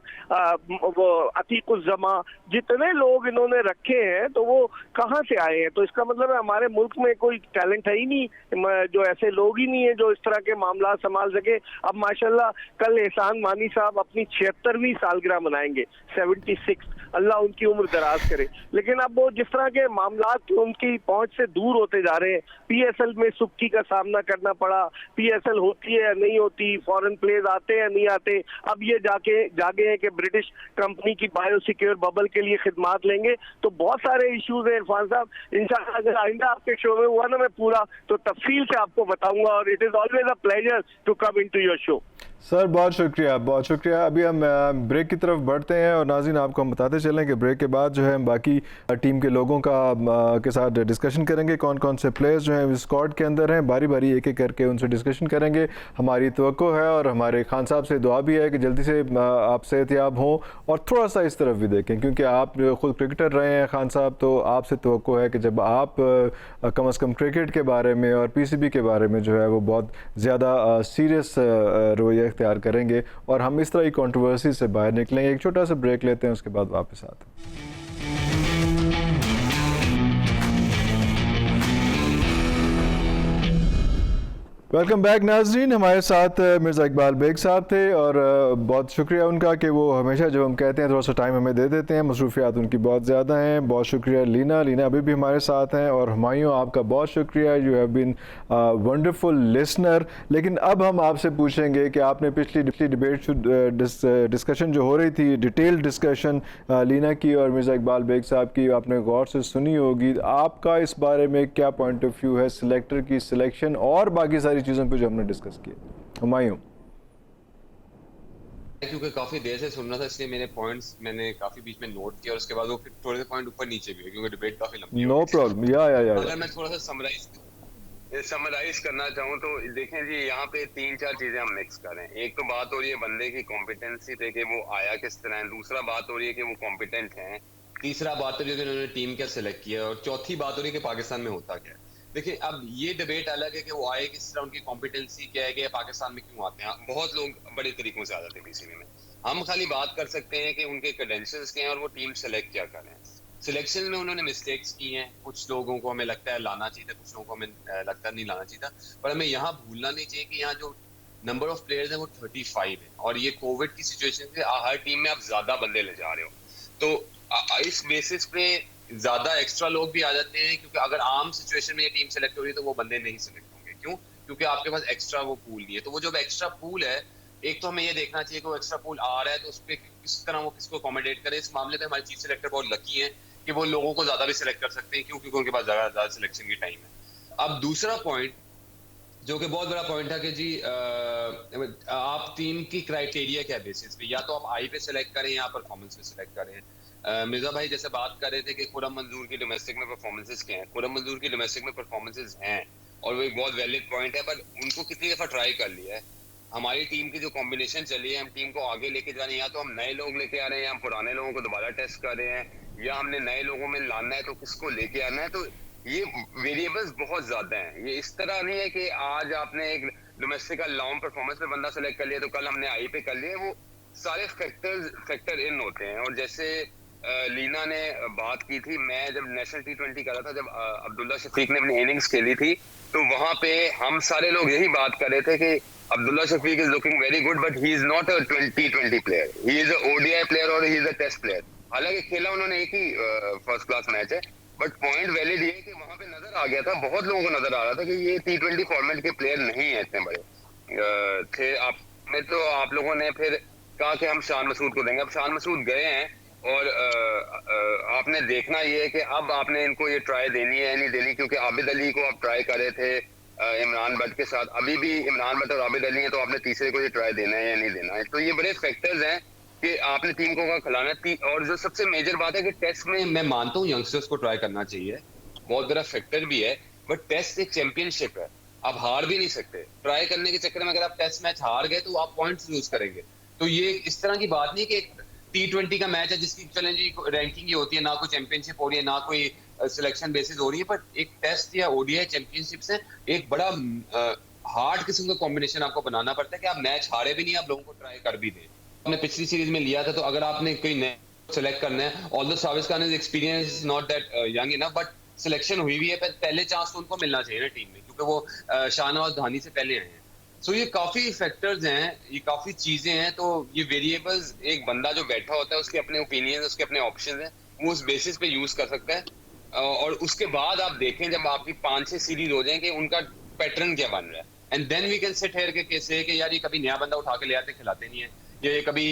वो अतीकुज़्ज़मा, जितने लोग इन्होंने रखे हैं तो वो कहाँ से आए हैं? तो इसका मतलब है हमारे मुल्क में कोई टैलेंट है ही नहीं, जो ऐसे लोग ही नहीं है जो इस तरह के मामला संभाल सके। अब माशाल्लाह कल एहसान मानी साहब अपनी 76वीं सालगिरह मनाएंगे, 76, अल्लाह उनकी उम्र दराज करे। लेकिन अब वो जिस तरह के मामला उनकी पहुंच से दूर होते जा रहे हैं, पीएसएल में सुक्की का सामना करना पड़ा, पीएसएल होती है या नहीं होती, फॉरेन प्लेयर्स आते हैं नहीं आते, अब ये जागे हैं कि ब्रिटिश कंपनी की बायो सिक्योर बबल के लिए खिदमात लेंगे। तो बहुत सारे इश्यूज हैं इरफान साहब, इंशाल्लाह अगर आइंदा आपके शो में हुआ ना मैं पूरा तो तफसील से आपको बताऊंगा, और it is always a pleasure to come into your show. Sir बहुत शुक्रिया, बहुत शुक्रिया। अभी हम ब्रेक की तरफ बढ़ते हैं और नाज़रीन आपको हम बताते चलें कि ब्रेक के बाद जो है हम बाकी टीम के लोगों के साथ डिस्कशन करेंगे, कौन कौन से प्लेयर्स जो हैं स्क्वाड के अंदर हैं, बारी बारी एक एक करके उनसे डिस्कशन करेंगे। हमारी तवक्को है और हमारे खान साहब से दुआ भी है कि जल्दी से आप सेहतियाब हों और थोड़ा सा इस तरफ भी देखें, क्योंकि आप खुद क्रिकेटर रहे हैं खान साहब, तो आपसे तवक्को है कि जब आप कम अज़ कम क्रिकेट के बारे में और PCB के बारे में जो है वो बहुत ज़्यादा सीरियस रवैया इख्तियार करेंगे और हम इस तरह की कंट्रोवर्सी से बाहर निकलेंगे। एक छोटा सा ब्रेक लेते हैं, उसके बाद वापस आते हैं। वेलकम बैक नाजरीन, हमारे साथ मिर्ज़ा इकबाल बेग साहब थे और बहुत शुक्रिया उनका कि वो हमेशा जब हम कहते हैं थोड़ा सा टाइम हमें दे देते हैं। मसरूफियात उनकी बहुत ज़्यादा हैं। बहुत शुक्रिया लीना अभी भी हमारे साथ हैं, और हुमायूं आपका बहुत शुक्रिया, you have been wonderful listener. लेकिन अब हम आपसे पूछेंगे कि आपने पिछली डिबेट डिस्कशन जो हो रही थी, डिटेल डिस्कशन लीना की और मिर्ज़ा इकबाल बेग साहब की, आपने गौर से सुनी होगी। आपका इस बारे में क्या पॉइंट ऑफ व्यू है सिलेक्टर की सिलेक्शन और बाकी सारी चीज़ों पे जो हमने डिस्कस किया? हुमायूं। क्योंकि काफी देर से सुन रहा था इसलिए मेरे पॉइंट्स मैंने काफी बीच में नोट किया और उसके बाद वो फिर थोड़े से पॉइंट ऊपर नीचे भी हुए क्योंकि डिबेट काफी लंबी नो प्रॉब्लम। या अगर मैं थोड़ा सा समराइज करना चाहूँ तो देखें जी, यहाँ पे 3-4 चीजें हम मिक्स कर रहे हैं। एक तो बात हो रही है बंदे की कॉम्पिटेंसी पे कि वो आया किस तरह है, दूसरा बात हो रही है कि वो कॉम्पिटेंट है, तीसरा बात हो रही है कि उन्होंने टीम क्या सिलेक्ट किया, और चौथी बात हो रही है कि पाकिस्तान में होता क्या है। देखिए अब ये डिबेट अलग है कि वो आए किस तरह, उनकी कॉम्पिटेंसी क्या है कि पाकिस्तान में क्यों आते हैं। बहुत लोग बड़े तरीकों से आ जाते हैं PCB में, हम खाली बात कर सकते हैं कि उनके क्रेडेंशियल्स क्या हैं और वो टीम सेलेक्ट क्या कर रहे हैं। सिलेक्शन में उन्होंने मिस्टेक्स की हैं, कुछ लोगों को हमें लगता है लाना चाहिए था, कुछ लोगों को हमें लगता नहीं लाना चाहिए था, पर हमें यहाँ भूलना नहीं चाहिए कि यहाँ जो नंबर ऑफ प्लेयर्स है वो 35 है, और ये कोविड की सिचुएशन से हर टीम में आप ज्यादा बंदे ले जा रहे हो, तो इस बेसिस पे ज्यादा एक्स्ट्रा लोग भी आ जाते हैं, क्योंकि अगर आम सिचुएशन में ये टीम सेलेक्ट हो रही है तो वो बंदे नहीं सेलेक्ट होंगे। क्यों? क्योंकि आपके पास एक्स्ट्रा वो पूल नहीं है। तो वो जो एक्स्ट्रा पूल है, एक तो हमें ये देखना चाहिए कि वो एक्स्ट्रा पूल आ रहा है तो उस पर किस तरह वो किसको अकोमोडेट करे। इस मामले में हमारे चीफ सेलेक्टर बहुत लकी है कि वो लोगों को ज्यादा भी सिलेक्ट कर सकते हैं, क्योंकि उनके पास ज्यादा सिलेक्शन की टाइम है। अब दूसरा पॉइंट जो कि बहुत बड़ा पॉइंट है कि जी आप टीम की क्राइटेरिया क्या बेसिस पे, या तो आप आई पे सिलेक्ट करें या परफॉर्मेंस पे सिलेक्ट करें। मिर्जा भाई जैसे बात कर रहे थे कि खुरम मंजूर की डोमेस्टिक में परफॉर्मेंसेस क्या हैं, खुरम मंजूर की डोमेस्टिक में परफॉर्मेंसेस हैं और वो एक बहुत वैलिड पॉइंट है, पर उनको कितनी दफा ट्राई कर लिया है। हमारी टीम की जो कॉम्बिनेशन चली है, हम टीम को आगे लेके जा रहे हैं, या तो हम नए लोग लेके आ रहे हैं या हम पुराने लोगों को दोबारा टेस्ट कर रहे हैं, या हमने नए लोगों में लाना है तो किसको लेके आना है। तो ये वेरिएबल्स बहुत ज्यादा हैं। ये इस तरह नहीं है कि आज आपने एक डोमेस्टिक का लॉन्ग परफॉर्मेंस में बंदा सेलेक्ट कर लिया तो कल हमने आई पे कर लिया। वो सारे फैक्टर इन होते हैं। और जैसे लीना ने बात की थी, मैं जब नेशनल T20 कर रहा था, जब अब्दुल्ला शफीक ने अपनी इनिंग्स खेली थी, तो वहां पे हम सारे लोग यही बात कर रहे थे कि Abdullah Shafique is looking very good, but he is not a T20 player, he is a ODI player और he is a test player. हालांकि खेला उन्होंने एक ही फर्स्ट क्लास मैच है, बट पॉइंट वैलिड ये है कि वहां पे नजर आ गया था, बहुत लोगों को नजर आ रहा था कि ये T20 फॉर्मेट के प्लेयर नहीं है इतने बड़े थे। आप लोगों ने फिर कहा कि हम शान मसूद को देंगे। अब शान मसूद गए हैं और आपने देखना ये है कि अब आपने इनको ये ट्राई देनी है या नहीं देनी, क्योंकि आबिद अली को आप ट्राई कर रहे थे इमरान भट्ट के साथ, अभी भी इमरान भट्ट और आबिद अली है, तो आपने तीसरे को ये ट्राई देना है या नहीं देना है। तो ये बड़े फैक्टर्स हैं कि आपने टीम को का खिलाना है। और जो सबसे मेजर बात है कि टेस्ट में मैं मानता हूँ यंगस्टर्स को ट्राई करना चाहिए, बहुत बड़ा फैक्टर भी है, बट टेस्ट एक चैंपियनशिप है, आप हार भी नहीं सकते। ट्राई करने के चक्कर में अगर आप टेस्ट मैच हार गए तो आप पॉइंट्स लूज करेंगे। तो ये इस तरह की बात नहीं कि T20 का मैच है जिसकी चलें जी रैंकिंग ही होती है, ना कोई चैंपियनशिप हो रही है ना कोई सिलेक्शन बेसिस हो रही है, बट एक टेस्ट या ODI चैंपियनशिप से एक बड़ा हार्ड किस्म का कॉम्बिनेशन आपको बनाना पड़ता है कि आप मैच हारे भी नहीं, आप लोगों को ट्राई कर भी दें। हमने पिछली सीरीज में लिया था, तो अगर आपने कोई नया सेलेक्ट करना है, ऑल्दो साविस Khan experience is not that young enough, but selection हुई भी है, पहले चांस तो उनको मिलना चाहिए ना टीम में, क्योंकि वो शाहनवाज धानी से पहले आए हैं। सो ये काफी फैक्टर्स हैं, ये काफी चीजें हैं। तो ये वेरिएबल्स एक बंदा जो बैठा होता है उसके अपने ओपिनियन, उसके अपने ऑप्शन हैं, वो उस बेसिस पे यूज कर सकता है। और उसके बाद आप देखें जब आपकी 5-6 सीरीज हो जाए कि उनका पैटर्न क्या बन रहा है, and then we can sit here के कैसे कि यार ये कभी नया बंदा उठा के ले आते खिलाते नहीं है, या ये कभी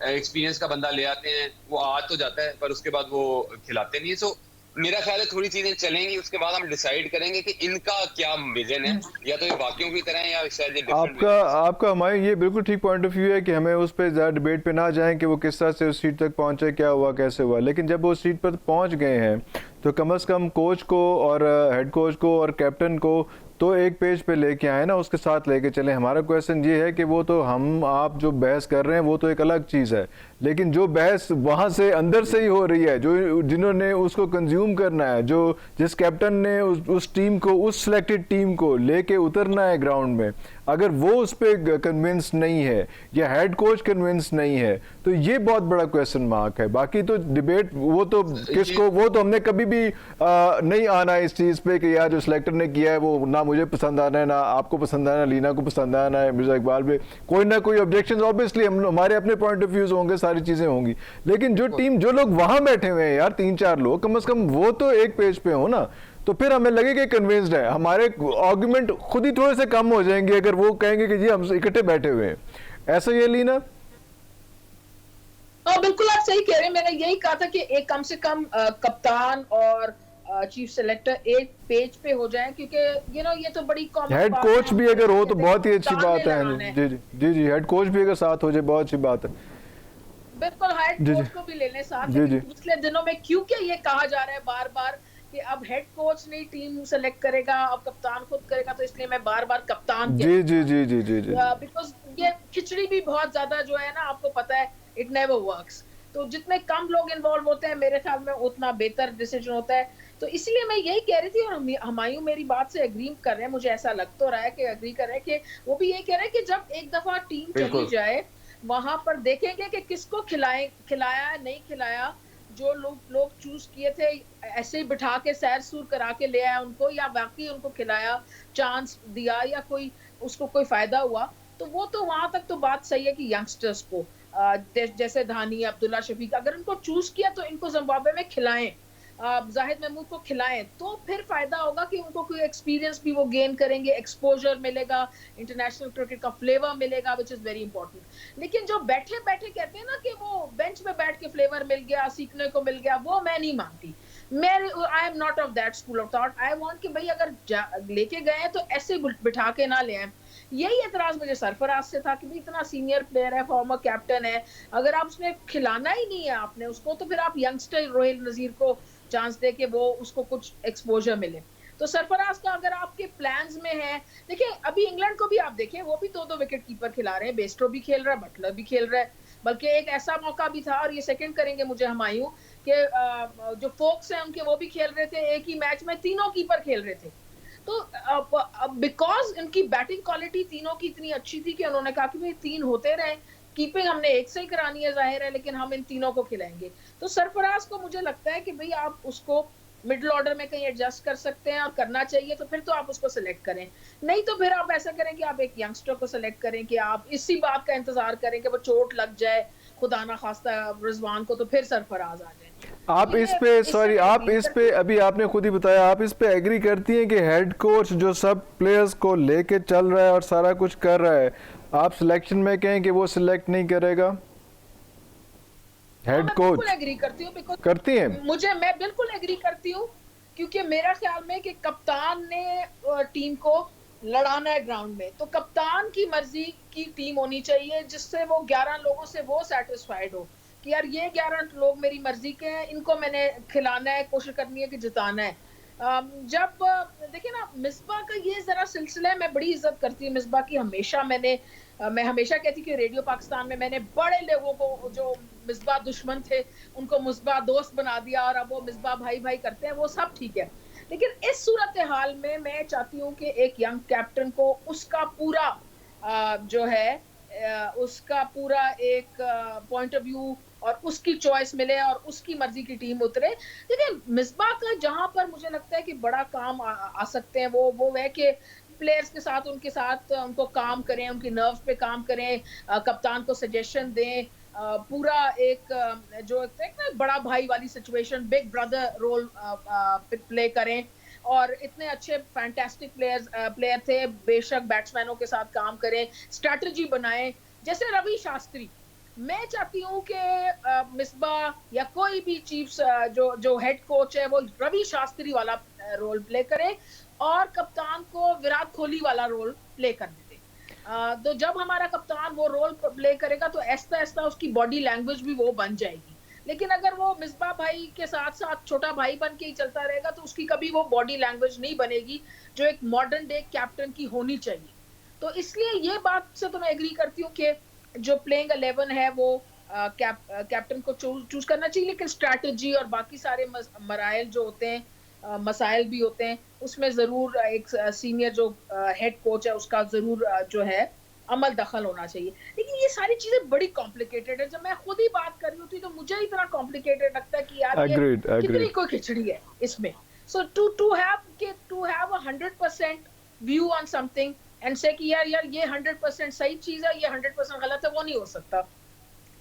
एक्सपीरियंस का बंदा ले आते हैं, वो आ तो जाता है पर उसके बाद वो खिलाते नहीं है। सो मेरा ख्याल है थोड़ी चीजें चलेंगी, उसके बाद हम डिसाइड करेंगे कि इनका क्या विजन है, या तो ये बाकियों की तरह है या शायद ये डिफरेंट। आपका हमारे ये बिल्कुल ठीक पॉइंट ऑफ व्यू है कि हमें उस पर ज़्यादा डिबेट पे ना जाएं कि वो किस तरह से उस सीट तक पहुंचे, क्या हुआ कैसे हुआ, लेकिन जब वो सीट पर पहुंच गए हैं तो कम से कम कोच को और हेड कोच को और कैप्टन को तो एक पेज पे लेके आए ना, उसके साथ लेके चले। हमारा क्वेश्चन ये है कि वो तो हम आप जो बहस कर रहे हैं वो तो एक अलग चीज़ है, लेकिन जो बहस वहाँ से अंदर से ही हो रही है, जो जिन्होंने उसको कंज्यूम करना है, जो जिस कैप्टन ने उस टीम को, उस सिलेक्टेड टीम को लेके उतरना है ग्राउंड में, अगर वो उस पर कन्विंस नहीं है या हेड कोच कन्विंस नहीं है, तो ये बहुत बड़ा क्वेश्चन मार्क है। बाकी तो डिबेट वो तो किसको, वो तो हमने कभी भी नहीं आना इस चीज़ पे कि यार जो सिलेक्टर ने किया है वो ना मुझे पसंद आना है, ना आपको पसंद आना, लीना को पसंद आना है, मिर्जा इकबाल पे कोई ना कोई ऑब्जेक्शन, ऑब्वियसली हमारे अपने पॉइंट ऑफ व्यूज होंगे, सारी चीज़ें होंगी, लेकिन जो टीम, जो लोग वहाँ बैठे हुए हैं यार 3-4 लोग, कम से कम वो तो एक पेज पे हो ना, तो फिर हमें लगेगा कि कन्विंस्ड है। हमारे आर्गुमेंट खुद ही थोड़े से कम हो जाएंगे अगर वो कहेंगे कि जी हम इकट्ठे बैठे हुए हैं। ऐसा ये लीना? बिल्कुल आप सही कह रहे हैं। मैंने यही कहा था कि एक कम से कम कप्तान और चीफ सेलेक्टर एक पेज पे हो जाए, क्योंकि ये तो बड़ी कॉमन हेड कोच भी अगर हो तो बहुत ही अच्छी बात है। जी जी जी जी, हेड कोच भी अगर साथ हो जाए बहुत अच्छी बात है। बिल्कुल, हेड कोच को भी लेने साथ। पिछले दिनों में क्योंकि ये कहा जा रहा है बार बार कि अब हेड कोच नहीं टीम सेलेक्ट करेगा, अब कप्तान खुद करेगा, तो इसलिए मैं बार बार कप्तान जी जी जी जी जी जी, बिकॉज ये खिचड़ी भी बहुत ज्यादा जो है ना, आपको पता है इट नेवर वर्क्स। तो जितने कम लोग इन्वॉल्व होते हैं मेरे ख्याल में उतना बेहतर डिसीजन होता है। तो इसलिए मैं यही कह रही थी, और हमायूं मेरी बात से एग्री कर रहे हैं, मुझे ऐसा लग तो रहा है कि एग्री कर रहे हैं कि वो भी यही कह रहे हैं कि जब एक दफा टीम चली जाए, वहां पर देखेंगे कि किसको खिलाया नहीं खिलाया। जो लोग चूज किए थे ऐसे ही बिठा के सैर सूर करा के ले आया उनको, या वाकई उनको खिलाया, चांस दिया, या कोई उसको कोई फायदा हुआ। तो वो तो वहां तक तो बात सही है कि यंगस्टर्स को जैसे धानी, अब्दुल्ला शफीक, अगर इनको चूज किया तो इनको जिम्बाब्वे में खिलाएं, जाहिद महमूद को खिलाएं, तो फिर फायदा होगा कि उनको कोई एक्सपीरियंस भी वो गेन करेंगे, एक्सपोजर मिलेगा, इंटरनेशनल क्रिकेट का फ्लेवर मिलेगा, विच इज वेरी इंपॉर्टेंट। लेकिन जो बैठे बैठे कहते हैं ना कि वो बेंच पे बैठ के फ्लेवर मिल गया, सीखने को मिल गया, वो मैं नहीं मानती। मैं I am not of that school of thought. I want कि भाई अगर लेके गए हैं तो ऐसे बिठा के ना ले आए। यही एतराज मुझे सरफराज से था कि भाई इतना सीनियर प्लेयर है, फॉर्मर कैप्टन है, अगर आप उसमें खिलाना ही नहीं है आपने उसको, तो फिर आप यंगस्टर रोहिल नजीर को चांस दे के वो उसको कुछ एक्सपोजर मिले। तो सरफराज का अगर आपके प्लान्स में है, देखिए अभी इंग्लैंड को भी आप देखें, वो भी 2-2 विकेट कीपर खिला रहे हैं, बेस्टो भी खेल रहा है, बटलर भी खेल रहा है। बल्कि एक ऐसा मौका भी था, और ये सेकंड करेंगे मुझे हुमायूं, कि जो फोक्स हैं उनके वो भी खेल रहे थे, एक ही मैच में तीनों कीपर खेल रहे थे। तो बिकॉज इनकी बैटिंग क्वालिटी तीनों की इतनी अच्छी थी कि उन्होंने कहा कि भाई 3 होते रहे, कीपिंग हमने एक से ही करानी है जाहिर है, लेकिन हम इन तीनों को खिलाएंगे। तो सरफराज को मुझे लगता है कि भाई आप उसको मिडिल ऑर्डर में कहीं एडजस्ट कर सकते हैं, और करना चाहिए तो फिर तो आप उसको सिलेक्ट करें। नहीं तो फिर आप ऐसा करें कि आप एक यंगस्टर को सिलेक्ट करें, कि आप इसी बात का इंतजार करें कि वो चोट लग जाए खुदा ना खास्ता रिजवान को, तो फिर सरफराज आ जाए। आप इस पे सॉरी आप इस पे अभी आपने खुद ही बताया, आप इस पे एग्री करती हैं कि हेड कोच जो सब प्लेयर्स को लेके चल रहा है और सारा कुछ कर रहा है, आप सिलेक्शन में कहें कि वो सिलेक्ट नहीं करेगा? हेड कोच बिल्कुल एग्री करती हूँ, बिकॉज़ करती हैं? मैं बिल्कुल एग्री करती हूँ, क्योंकि मेरा ख्याल में कि कप्तान ने टीम को लड़ाना है ग्राउंड में, तो कप्तान की मर्जी की टीम होनी चाहिए, जिससे वो 11 लोगों से वो सेटिस्फाइड हो कि यार ये 11 लोग मेरी मर्जी के हैं, इनको मैंने खिलाना है, कोशिश करनी है कि जिताना है। जब देखिए ना मिसबा का ये जरा सिलसिला है, मैं बड़ी इज्जत करती हूँ मिसबा की, हमेशा मैं हमेशा कहती कि रेडियो पाकिस्तान में मैंने बड़े लोगों को जो मिसबा दुश्मन थे उनको मिसबा दोस्त बना दिया, और अब वो मिसबा भाई भाई करते हैं, वो सब ठीक है। लेकिन इस सूरत हाल में मैं चाहती हूँ कि एक यंग कैप्टन को उसका पूरा जो है उसका पूरा एक पॉइंट ऑफ व्यू और उसकी चॉइस मिले और उसकी मर्जी की टीम उतरे। देखिए मिसबा का जहां पर मुझे लगता है कि बड़ा काम आ सकते हैं, वो है कि प्लेयर्स के साथ उनको काम करें, उनकी नर्व्स पे काम करें, कप्तान को सजेशन दें, पूरा एक जो एक ना बड़ा भाई वाली situation, big brother role play करें। और इतने अच्छे फैंटास्टिक प्लेयर थे, बेशक बैट्समैनों के साथ काम करें, स्ट्रैटेजी बनाएं, जैसे रवि शास्त्री। मैं चाहती हूँ कि मिसबा या कोई भी चीफ जो हेड कोच है वो रवि शास्त्री वाला रोल प्ले करे, और कप्तान को विराट कोहली वाला रोल प्ले करने दे। तो जब हमारा कप्तान वो रोल प्ले करेगा तो ऐसा ऐसा उसकी बॉडी लैंग्वेज भी वो बन जाएगी। लेकिन अगर वो मिसबा भाई के साथ साथ छोटा भाई बन के ही चलता रहेगा तो उसकी कभी वो बॉडी लैंग्वेज नहीं बनेगी जो एक मॉडर्न डे कैप्टन की होनी चाहिए। तो इसलिए ये बात से तो मैं एग्री करती हूँ कि जो प्लेइंग 11 है वो कैप्टन को चूज करना चाहिए, लेकिन स्ट्रैटेजी और बाकी सारे मराइल जो होते हैं, मसाइल भी होते हैं, उसमें जरूर एक सीनियर जो हेड कोच है उसका जरूर जो है अमल दखल होना चाहिए। लेकिन ये सारी चीजें बड़ी कॉम्प्लिकेटेड है, जब मैं खुद ही बात कर रही होती तो मुझे इतना कॉम्प्लिकेटेड लगता है कि यार ये कितनी कोई खिचड़ी है इसमें। So to have 100% view on something and say कि यार ये 100% सही चीज है, ये 100% गलत है, वो नहीं हो सकता।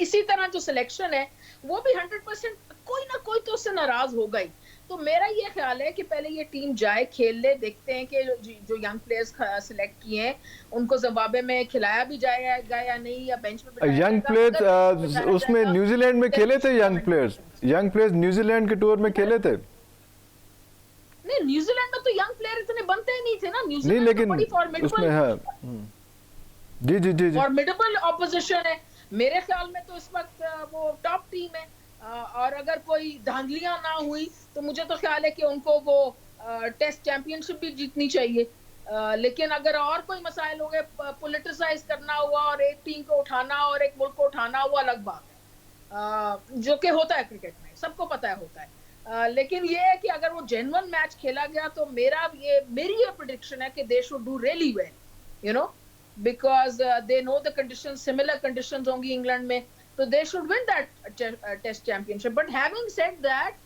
इसी तरह जो सिलेक्शन है वो भी 100% कोई ना कोई तो उससे नाराज होगा ही। तो मेरा ये ख्याल है कि पहले ये टीम जाए, खेल ले, देखते हैं कि जो यंग प्लेयर्स सिलेक्ट किए हैं उनको जिम्बाब्वे में खिलाया भी जाएगा या नहीं, या बेंच पे यंग प्लेयर्स उसमें न्यूजीलैंड में खेले थे, यंग प्लेयर्स न्यूजीलैंड के टूर में खेले थे। नहीं, न्यूजीलैंड में तो यंग प्लेयर इतने बनते ही नहीं थे ना, न्यूजीलैंड नहीं, लेकिन तो बड़ी फॉर्मिडेबल जी जी जी फॉर्मिडेबल ऑपोजिशन है। मेरे ख्याल में तो इस वक्त वो टॉप टीम है, और अगर कोई धांधलियां ना हुई तो मुझे तो ख्याल है कि उनको वो टेस्ट चैंपियनशिप भी जीतनी चाहिए। लेकिन अगर और कोई मसाइल हो गए, पॉलिटिसाइज करना हुआ और एक टीम को उठाना और एक मुल्क को उठाना हुआ, अलग बात है, जो कि होता है क्रिकेट में, सबको पता है होता है। लेकिन ये है कि अगर वो जेन्युइन मैच खेला गया तो मेरी ये प्रेडिक्शन है कि they should do really well, you know. because they know the conditions, similar conditions होंगी इंग्लैंड में, तो they should win that test championship. But having said that,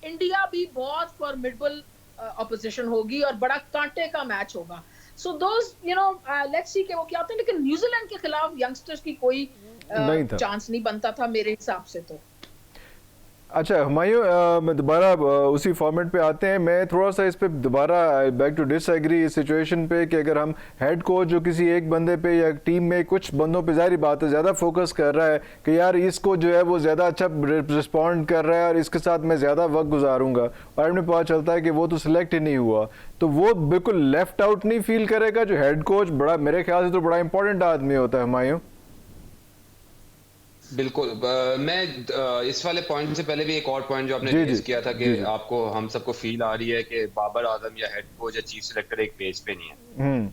India भी बहुत फॉर्मिडेबल ऑपोजिशन होगी और बड़ा कांटे का मैच होगा. सो दोस लेट्स सी कि वो क्या होता है. लेकिन न्यूजीलैंड के खिलाफ यंगस्टर्स की कोई चांस नहीं बनता था मेरे हिसाब से. तो अच्छा हुमायूं, दोबारा उसी फॉर्मेट पे आते हैं. मैं थोड़ा सा इस पे दोबारा बैक टू डिसएग्री इस सिचुएशन पे कि अगर हम हेड कोच जो किसी एक बंदे पे या टीम में कुछ बंदों पे जारी बात है ज़्यादा फोकस कर रहा है कि यार इसको जो है वो ज़्यादा अच्छा रिस्पॉन्ड कर रहा है और इसके साथ मैं ज़्यादा वक्त गुजारूंगा, और हमें पता चलता है कि वो तो सिलेक्ट ही नहीं हुआ, तो वो बिल्कुल लेफ्ट आउट नहीं फील करेगा. जो हेड कोच बड़ा मेरे ख्याल से तो बड़ा इंपॉर्टेंट आदमी होता है. हुमायूं बिल्कुल. मैं इस वाले पॉइंट से पहले भी एक और पॉइंट जो आपने रेज किया था कि आपको हम सबको फील आ रही है कि बाबर आजम या हेड कोच या चीफ सेलेक्टर एक पेज पे नहीं है.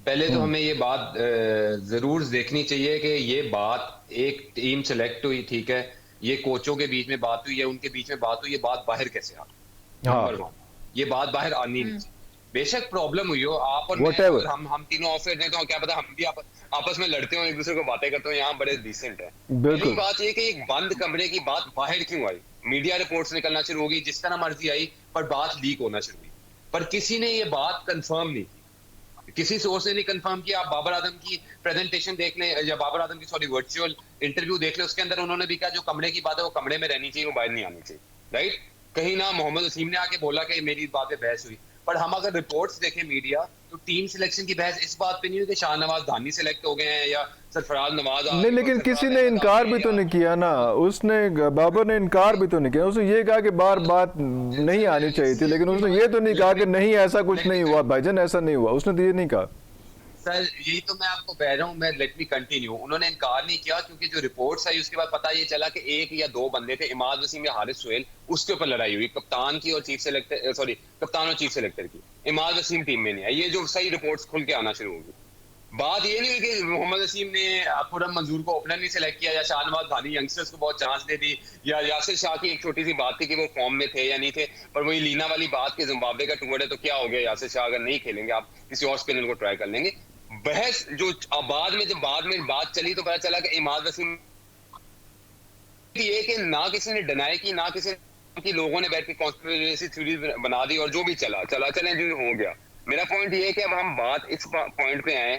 पहले तो हमें ये बात जरूर देखनी चाहिए कि ये बात एक टीम सेलेक्ट हुई, ठीक है, ये कोचों के बीच में बात हुई है, उनके बीच में बात हुई, ये बात बाहर कैसे आ गई. नंबर 1, ये बात बाहर आनी नहीं. बेशक प्रॉब्लम हुई हो, आप और मैं, हम तीनों ऑफिस हैं, तो क्या पता हम भी आपस में लड़ते हो, एक दूसरे को बातें करते हो, यहाँ बड़े डिसेंट है. पहली बात ये कि एक बंद कमरे की बात बाहर क्यों आई. मीडिया रिपोर्ट्स निकलना शुरू होगी, जिस तरह मर्जी आई, पर बात लीक होना शुरू हुई, पर किसी ने ये बात कंफर्म नहीं की. किसी सोर्स ने नहीं कंफर्म किया. आप बाबर आजम की प्रेजेंटेशन देख लें या बाबर आजम की वर्चुअल इंटरव्यू देख लें, उसके अंदर उन्होंने भी कहा जो कमरे की बात है वो कमरे में रहनी चाहिए, वो बाहर नहीं आनी चाहिए. राइट. कहीं ना मोहम्मद वसीम ने आके बोला कि मेरी बात पे बहस हुई, पर हम अगर रिपोर्ट्स देखें मीडिया, तो टीम सिलेक्शन की बहस इस बात पे नहीं हुई कि शाहनवाज धानी सिलेक्ट हो गए हैं या सरफराज नवाज नहीं. लेकिन किसी ने इनकार भी तो नहीं किया ना. उसने बाबर ने इनकार भी तो नहीं किया. उसने ये कहा कि बार बात नहीं आनी चाहिए थी, लेकिन उसने ये तो नहीं कहा कि नहीं ऐसा कुछ नहीं हुआ भाईजान, ऐसा नहीं हुआ. उसने तो ये नहीं कहा. सर यही तो मैं आपको कह रहा हूँ. मैं लेट मी कंटिन्यू. उन्होंने इनकार नहीं किया क्योंकि जो रिपोर्ट्स आई उसके बाद पता ये चला कि एक या दो बंदे थे, इमाद वसीम या हारिस सुहेल, उसके ऊपर लड़ाई हुई कप्तान की और चीफ सेलेक्टर, सॉरी कप्तान और चीफ सेलेक्टर की. इमाद वसीम टीम में नहीं है. ये जो सही रिपोर्ट्स खुल के आना शुरू होगी. बात ये नहीं हुई कि मोहम्मद वसीम ने खुरम मंजूर को ओपनर नहीं सिलेक्ट किया या शाहनवाज धानी यंगस्टर्स को बहुत चांस दे दी, या यासिर शाह की एक छोटी सी बात थी कि वो फॉर्म में थे या नहीं थे, पर वही लीना वाली बात कि जिम्बाब्वे का टूर है तो क्या हो गया, यासिर शाह अगर नहीं खेलेंगे आप किसी और स्पिनर को ट्राई कर लेंगे. बहस जो बाद में बात चली तो पता चला कि इमाद वसीम ये कि ना किसी ने डिनाई की, ना किसी की लोगों ने बैठ के कॉन्स्पिरेसी थ्योरी बना दी, और जो भी चले जो हो गया. मेरा पॉइंट ये है कि अब हम बात इस पॉइंट पे आए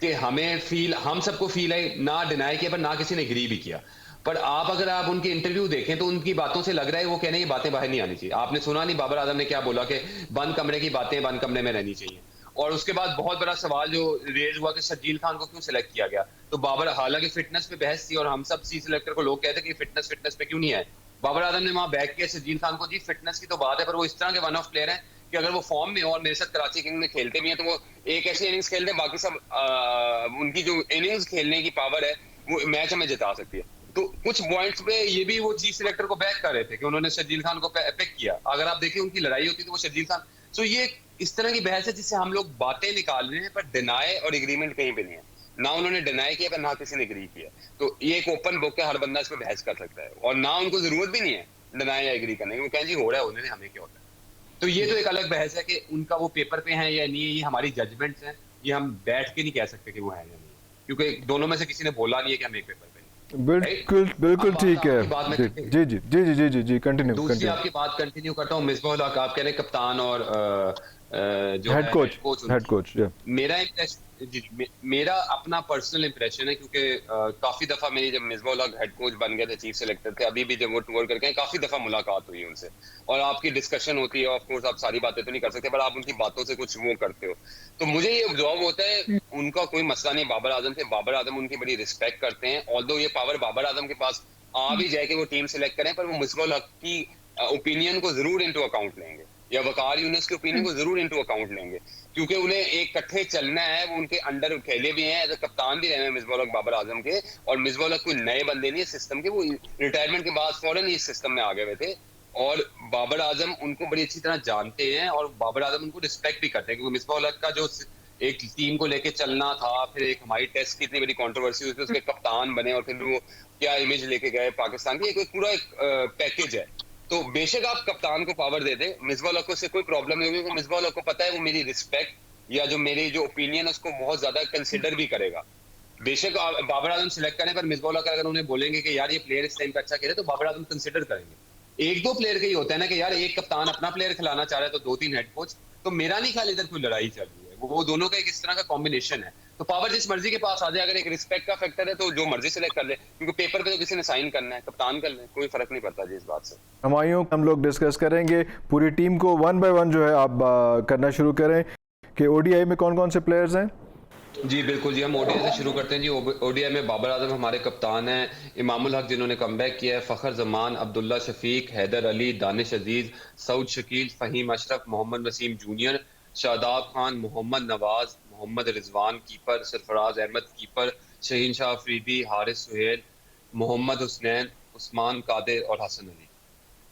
कि हम सबको फील है, ना डिनाई किया पर ना किसी ने एग्री भी किया. पर अगर आप उनके इंटरव्यू देखें तो उनकी बातों से लग रहा है वो कह रहे हैं ये बातें बाहर नहीं आनी चाहिए. आपने सुना नहीं बाबर आजम ने क्या बोला कि बंद कमरे की बातें बंद कमरे में रहनी चाहिए. और उसके बाद बहुत बड़ा सवाल जो रेज हुआ कि शर्जील खान को क्यों सिलेक्ट किया गया. तो बाबर, हालांकि फिटनेस पे बहस थी और हम सब सी सिलेक्टर को लोग कहते कि फिटनेस पे क्यों नहीं है. बाबर आजम ने वहां बैक किया शर्जील खान को, जी फिटनेस की तो बात है, पर वो इस तरह के वन ऑफ प्लेयर हैं कि अगर वो फॉर्म में हो और मेरे साथ कराची किंग्स में खेलते भी हैं तो वो एक ऐसी इनिंग्स खेलते हैं, बाकी सब उनकी जो इनिंग्स खेलने की पावर है वो मैच हमें जिता सकती है. तो कुछ पॉइंट्स पे ये भी वो चीफ सिलेक्टर को बैक कर रहे थे कि उन्होंने शर्जील खान को पिक किया. अगर आप देखिए उनकी लड़ाई होती तो वो शर्जील खान. सो ये इस तरह की बहस है जिससे हम लोग बातें निकाल रहे हैं, पर डिनाई और एग्रीमेंट कहीं पे नहीं है. ना उन्होंने डिनाई किया पर ना किसी ने एग्री किया. तो ये एक ओपन बुक है, हर बंदा इस पे बहस कर सकता है, और ना उनको जरूरत भी नहीं है डिनाई या एग्री करने की. वो कहें जी हो रहा है, उन्होंने हमें क्या होता है. तो ये तो एक अलग बहस है कि उनका वो पेपर पे है या नहीं है. ये हमारी जजमेंट्स हैं, ये हम बैठ के नहीं कह सकते कि वो है या नहीं, क्योंकि दोनों में से किसी ने बोला नहीं है कि हम एक पेपर पे. बिल्कुल ठीक है. जी कंटिन्यू. दूसरी आपकी बात कंटिन्यू करता हूँ. मिसबाह उल हक आप कह रहे हैं कप्तान और जो हेड कोच. मेरा अपना पर्सनल इंप्रेशन है, क्योंकि काफी दफा मेरी जब मिसबाह उल हक हेड कोच बन गए थे, चीफ सेलेक्टर थे, अभी भी जब वो टूर करके काफी दफा मुलाकात हुई उनसे और आपकी डिस्कशन होती है. ऑफ कोर्स आप सारी बातें तो नहीं कर सकते, पर आप उनकी बातों से कुछ वो करते हो. तो मुझे ये जवाब होता है उनका कोई मसला नहीं बाबर आजम से. बाबर आजम उनकी बड़ी रिस्पेक्ट करते हैं, ऑल्दो ये पावर बाबर आजम के पास आ भी जाए कि वो टीम सेलेक्ट करें, पर वो मिसबाह उल हक की ओपिनियन को जरूर इनटू अकाउंट लेंगे, या वकार यूनिस के ओपिनियन को जरूर इनटू अकाउंट लेंगे, क्योंकि उन्हें एक इकट्ठे चलना है. वो उनके अंडर खेले भी हैं, एज अ कप्तान भी रहे हैं मिसबाह उल हक बाबर आजम के. और मिसबाह उल हक कोई नए बंदे नहीं है सिस्टम के, वो रिटायरमेंट के बाद फौरन इस सिस्टम में आ गए हुए थे, और बाबर आजम उनको बड़ी अच्छी तरह जानते हैं और बाबर आजम उनको रिस्पेक्ट भी करते हैं. क्योंकि मिसबाह उल हक का जो एक टीम को लेके चलना था, फिर एक हमारी टेस्ट की इतनी बड़ी कंट्रोवर्सी हुई, उसके कप्तान बने और फिर वो क्या इमेज लेके गए पाकिस्तान की, एक पूरा एक पैकेज है. तो बेशक आप कप्तान को पावर दे दे, मिसबाह उल हक को से कोई प्रॉब्लम नहीं होगी. मिसबाह उल हक को पता है वो मेरी रिस्पेक्ट या जो मेरी जो ओपिनियन उसको बहुत ज्यादा कंसिडर भी करेगा. बेशक बाबर आजम सिलेक्ट करें, पर मिसबाह उल हक अगर उन्हें बोलेंगे कि यार ये प्लेयर इस टाइम पे अच्छा खेले, तो बाबर आजम कंसिडर करेंगे। एक दो प्लेयर का ही होता है ना कि यार एक कप्तान अपना प्लेयर खिलाना चाह रहा है तो दो तीन हेड कोच, तो मेरा नहीं ख्याल इधर कोई लड़ाई चल रही है। वो दोनों का एक इस तरह का कॉम्बिनेशन है। तो पावर जिस मर्जी के पास आ जाए, अगर एक रिस्पेक्ट का फैक्टर है तो जो मर्जी सिलेक्ट कर ले, क्योंकि पेपर पे तो किसी ने साइन करना है, कप्तान कर ले, कोई फर्क नहीं पड़ता जी इस बात से। हुमायूं, हम लोग डिस्कस करेंगे पूरी टीम को वन बाय वन जो है आप करना शुरू करें कि ओडीआई में कौन कौन से प्लेयर्स हैं। जी बिल्कुल जी, हम ओडीआई से शुरू करते हैं जी। ओडीआई में बाबर आजम हमारे कप्तान हैं, इमामुल हक जिन्होंने कमबैक किया है, Fakhar Zaman, Abdullah Shafique, Haider Ali, Danish Aziz, Saud Shakeel, Faheem Ashraf, Mohammad Wasim junior, Shadab Khan, Mohammad Nawaz, Mohammad Rizwan keeper, Sarfaraz Ahmed keeper, Shaheen Shah Afridi, Haris Sohail, Mohammad Hasnain, Usman Qadir और हसन अली।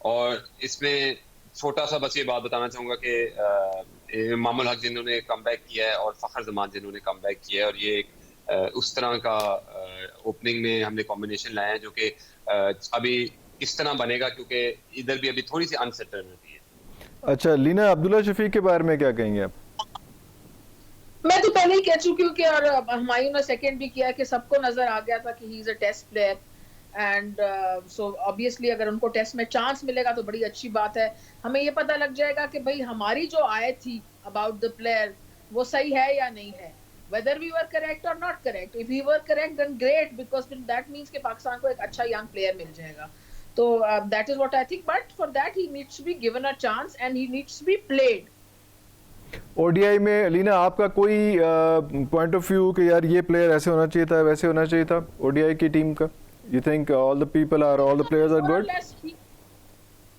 और इसमें छोटा सा बस ये बात बताना चाहूँगा कि इमामुल हक जिन्होंने कमबैक किया है और फ़खर जमान जिन्होंने कमबैक किया है, और ये उस तरह का ओपनिंग में हमने कॉम्बिनेशन लाया है जो कि अभी किस तरह बनेगा, क्योंकि इधर भी अभी थोड़ी सी अनसर्टेनिटी है। अच्छा लीना, अब्दुल्ला शफीक के बारे में क्या कहेंगे आप? मैं तो पहले ही कह चुकी हूँ कि, और हुमायूं ने सेकंड भी किया, कि सबको नजर आ गया था कि he is a test player, and so obviously अगर उनको टेस्ट में चांस मिलेगा तो बड़ी अच्छी बात है। हमें ये पता लग जाएगा कि भाई हमारी जो आय थी अबाउट द प्लेयर वो सही है या नहीं है, whether we were correct or not correct. If we were correct then great, because that means कि पाकिस्तान को एक अच्छा young player मिल जाएगा। तो that is what I think, but for that he needs to be given a chance and he needs to be played. ODI में लीना आपका कोई point of view कि यार ये प्लेयर ऐसे होना चाहिए था, वैसे होना चाहिए था ओडीआई की टीम का? You think all the players are good?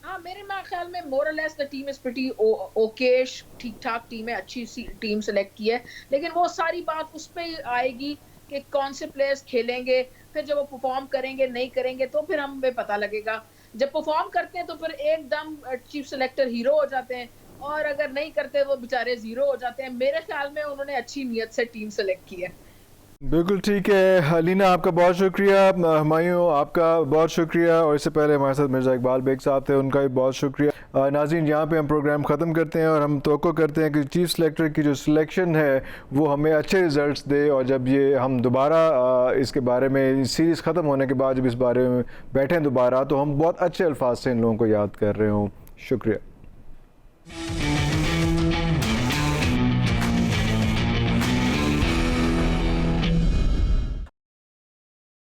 हाँ, मेरे ख्याल में more or less the team is pretty okay, ठीक ठाक टीम है, अच्छी सी टीम सेलेक्ट की है, लेकिन वो सारी बात उस पे आएगी कि कौन से प्लेयर्स खेलेंगे, फिर जब वो परफॉर्म करेंगे नहीं करेंगे तो फिर हमें पता लगेगा। जब परफॉर्म करते हैं तो फिर एकदम चीफ सेलेक्टर हीरो हो जाते हैं, और अगर नहीं करते वो बेचारे जीरो हो जाते हैं। मेरे ख्याल में उन्होंने अच्छी नीयत से टीम सेलेक्ट की है। बिल्कुल ठीक है लीना, आपका बहुत शुक्रिया। हुमायूं आपका बहुत शुक्रिया, और इससे पहले हमारे साथ मिर्ज़ा इकबाल बेग साहब थे, उनका भी बहुत शुक्रिया। नाज़रीन, यहाँ पे हम प्रोग्राम ख़त्म करते हैं और हम तवक्को करते हैं कि चीफ सेलेक्टर की जो सिलेक्शन है वो हमें अच्छे रिज़ल्ट्स दे, और जब ये हम दोबारा इसके बारे में सीरीज़ ख़त्म होने के बाद जब इस बारे में बैठें दोबारा, तो हम बहुत अच्छे अल्फाज से इन लोगों को याद कर रहे हों। शुक्रिया।